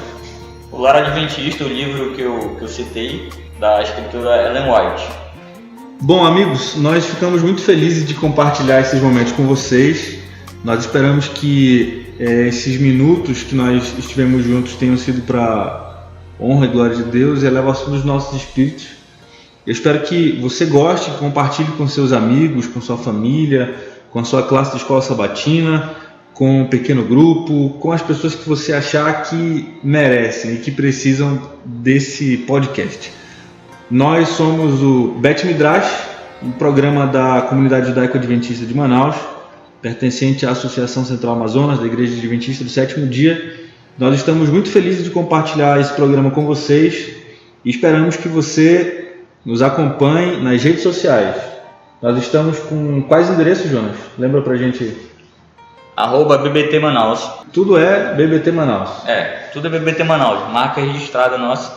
O Lar Adventista, o livro que eu citei, da escritora Ellen White. Bom, amigos, nós ficamos muito felizes de compartilhar esses momentos com vocês. Nós esperamos que esses minutos que nós estivemos juntos tenham sido para honra e glória de Deus e elevação dos nossos espíritos. Eu espero que você goste, compartilhe com seus amigos, com sua família, com a sua classe de escola sabatina, com um pequeno grupo, com as pessoas que você achar que merecem e que precisam desse podcast. Nós somos o Bet Midrash, um programa da Comunidade Judaico-Adventista de Manaus, pertencente à Associação Central Amazonas da Igreja Adventista do Sétimo Dia. Nós estamos muito felizes de compartilhar esse programa com vocês e esperamos que você nos acompanhe nas redes sociais. Nós estamos com quais endereços, Jonas? Lembra pra gente aí. @BBT Manaus. Tudo é BBT Manaus. Tudo é BBT Manaus, marca registrada nossa.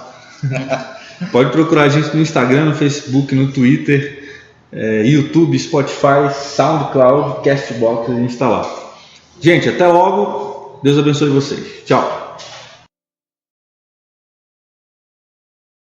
Pode procurar a gente no Instagram, no Facebook, no Twitter, YouTube, Spotify, SoundCloud, Castbox, a gente está lá. Gente, até logo. Deus abençoe vocês. Tchau.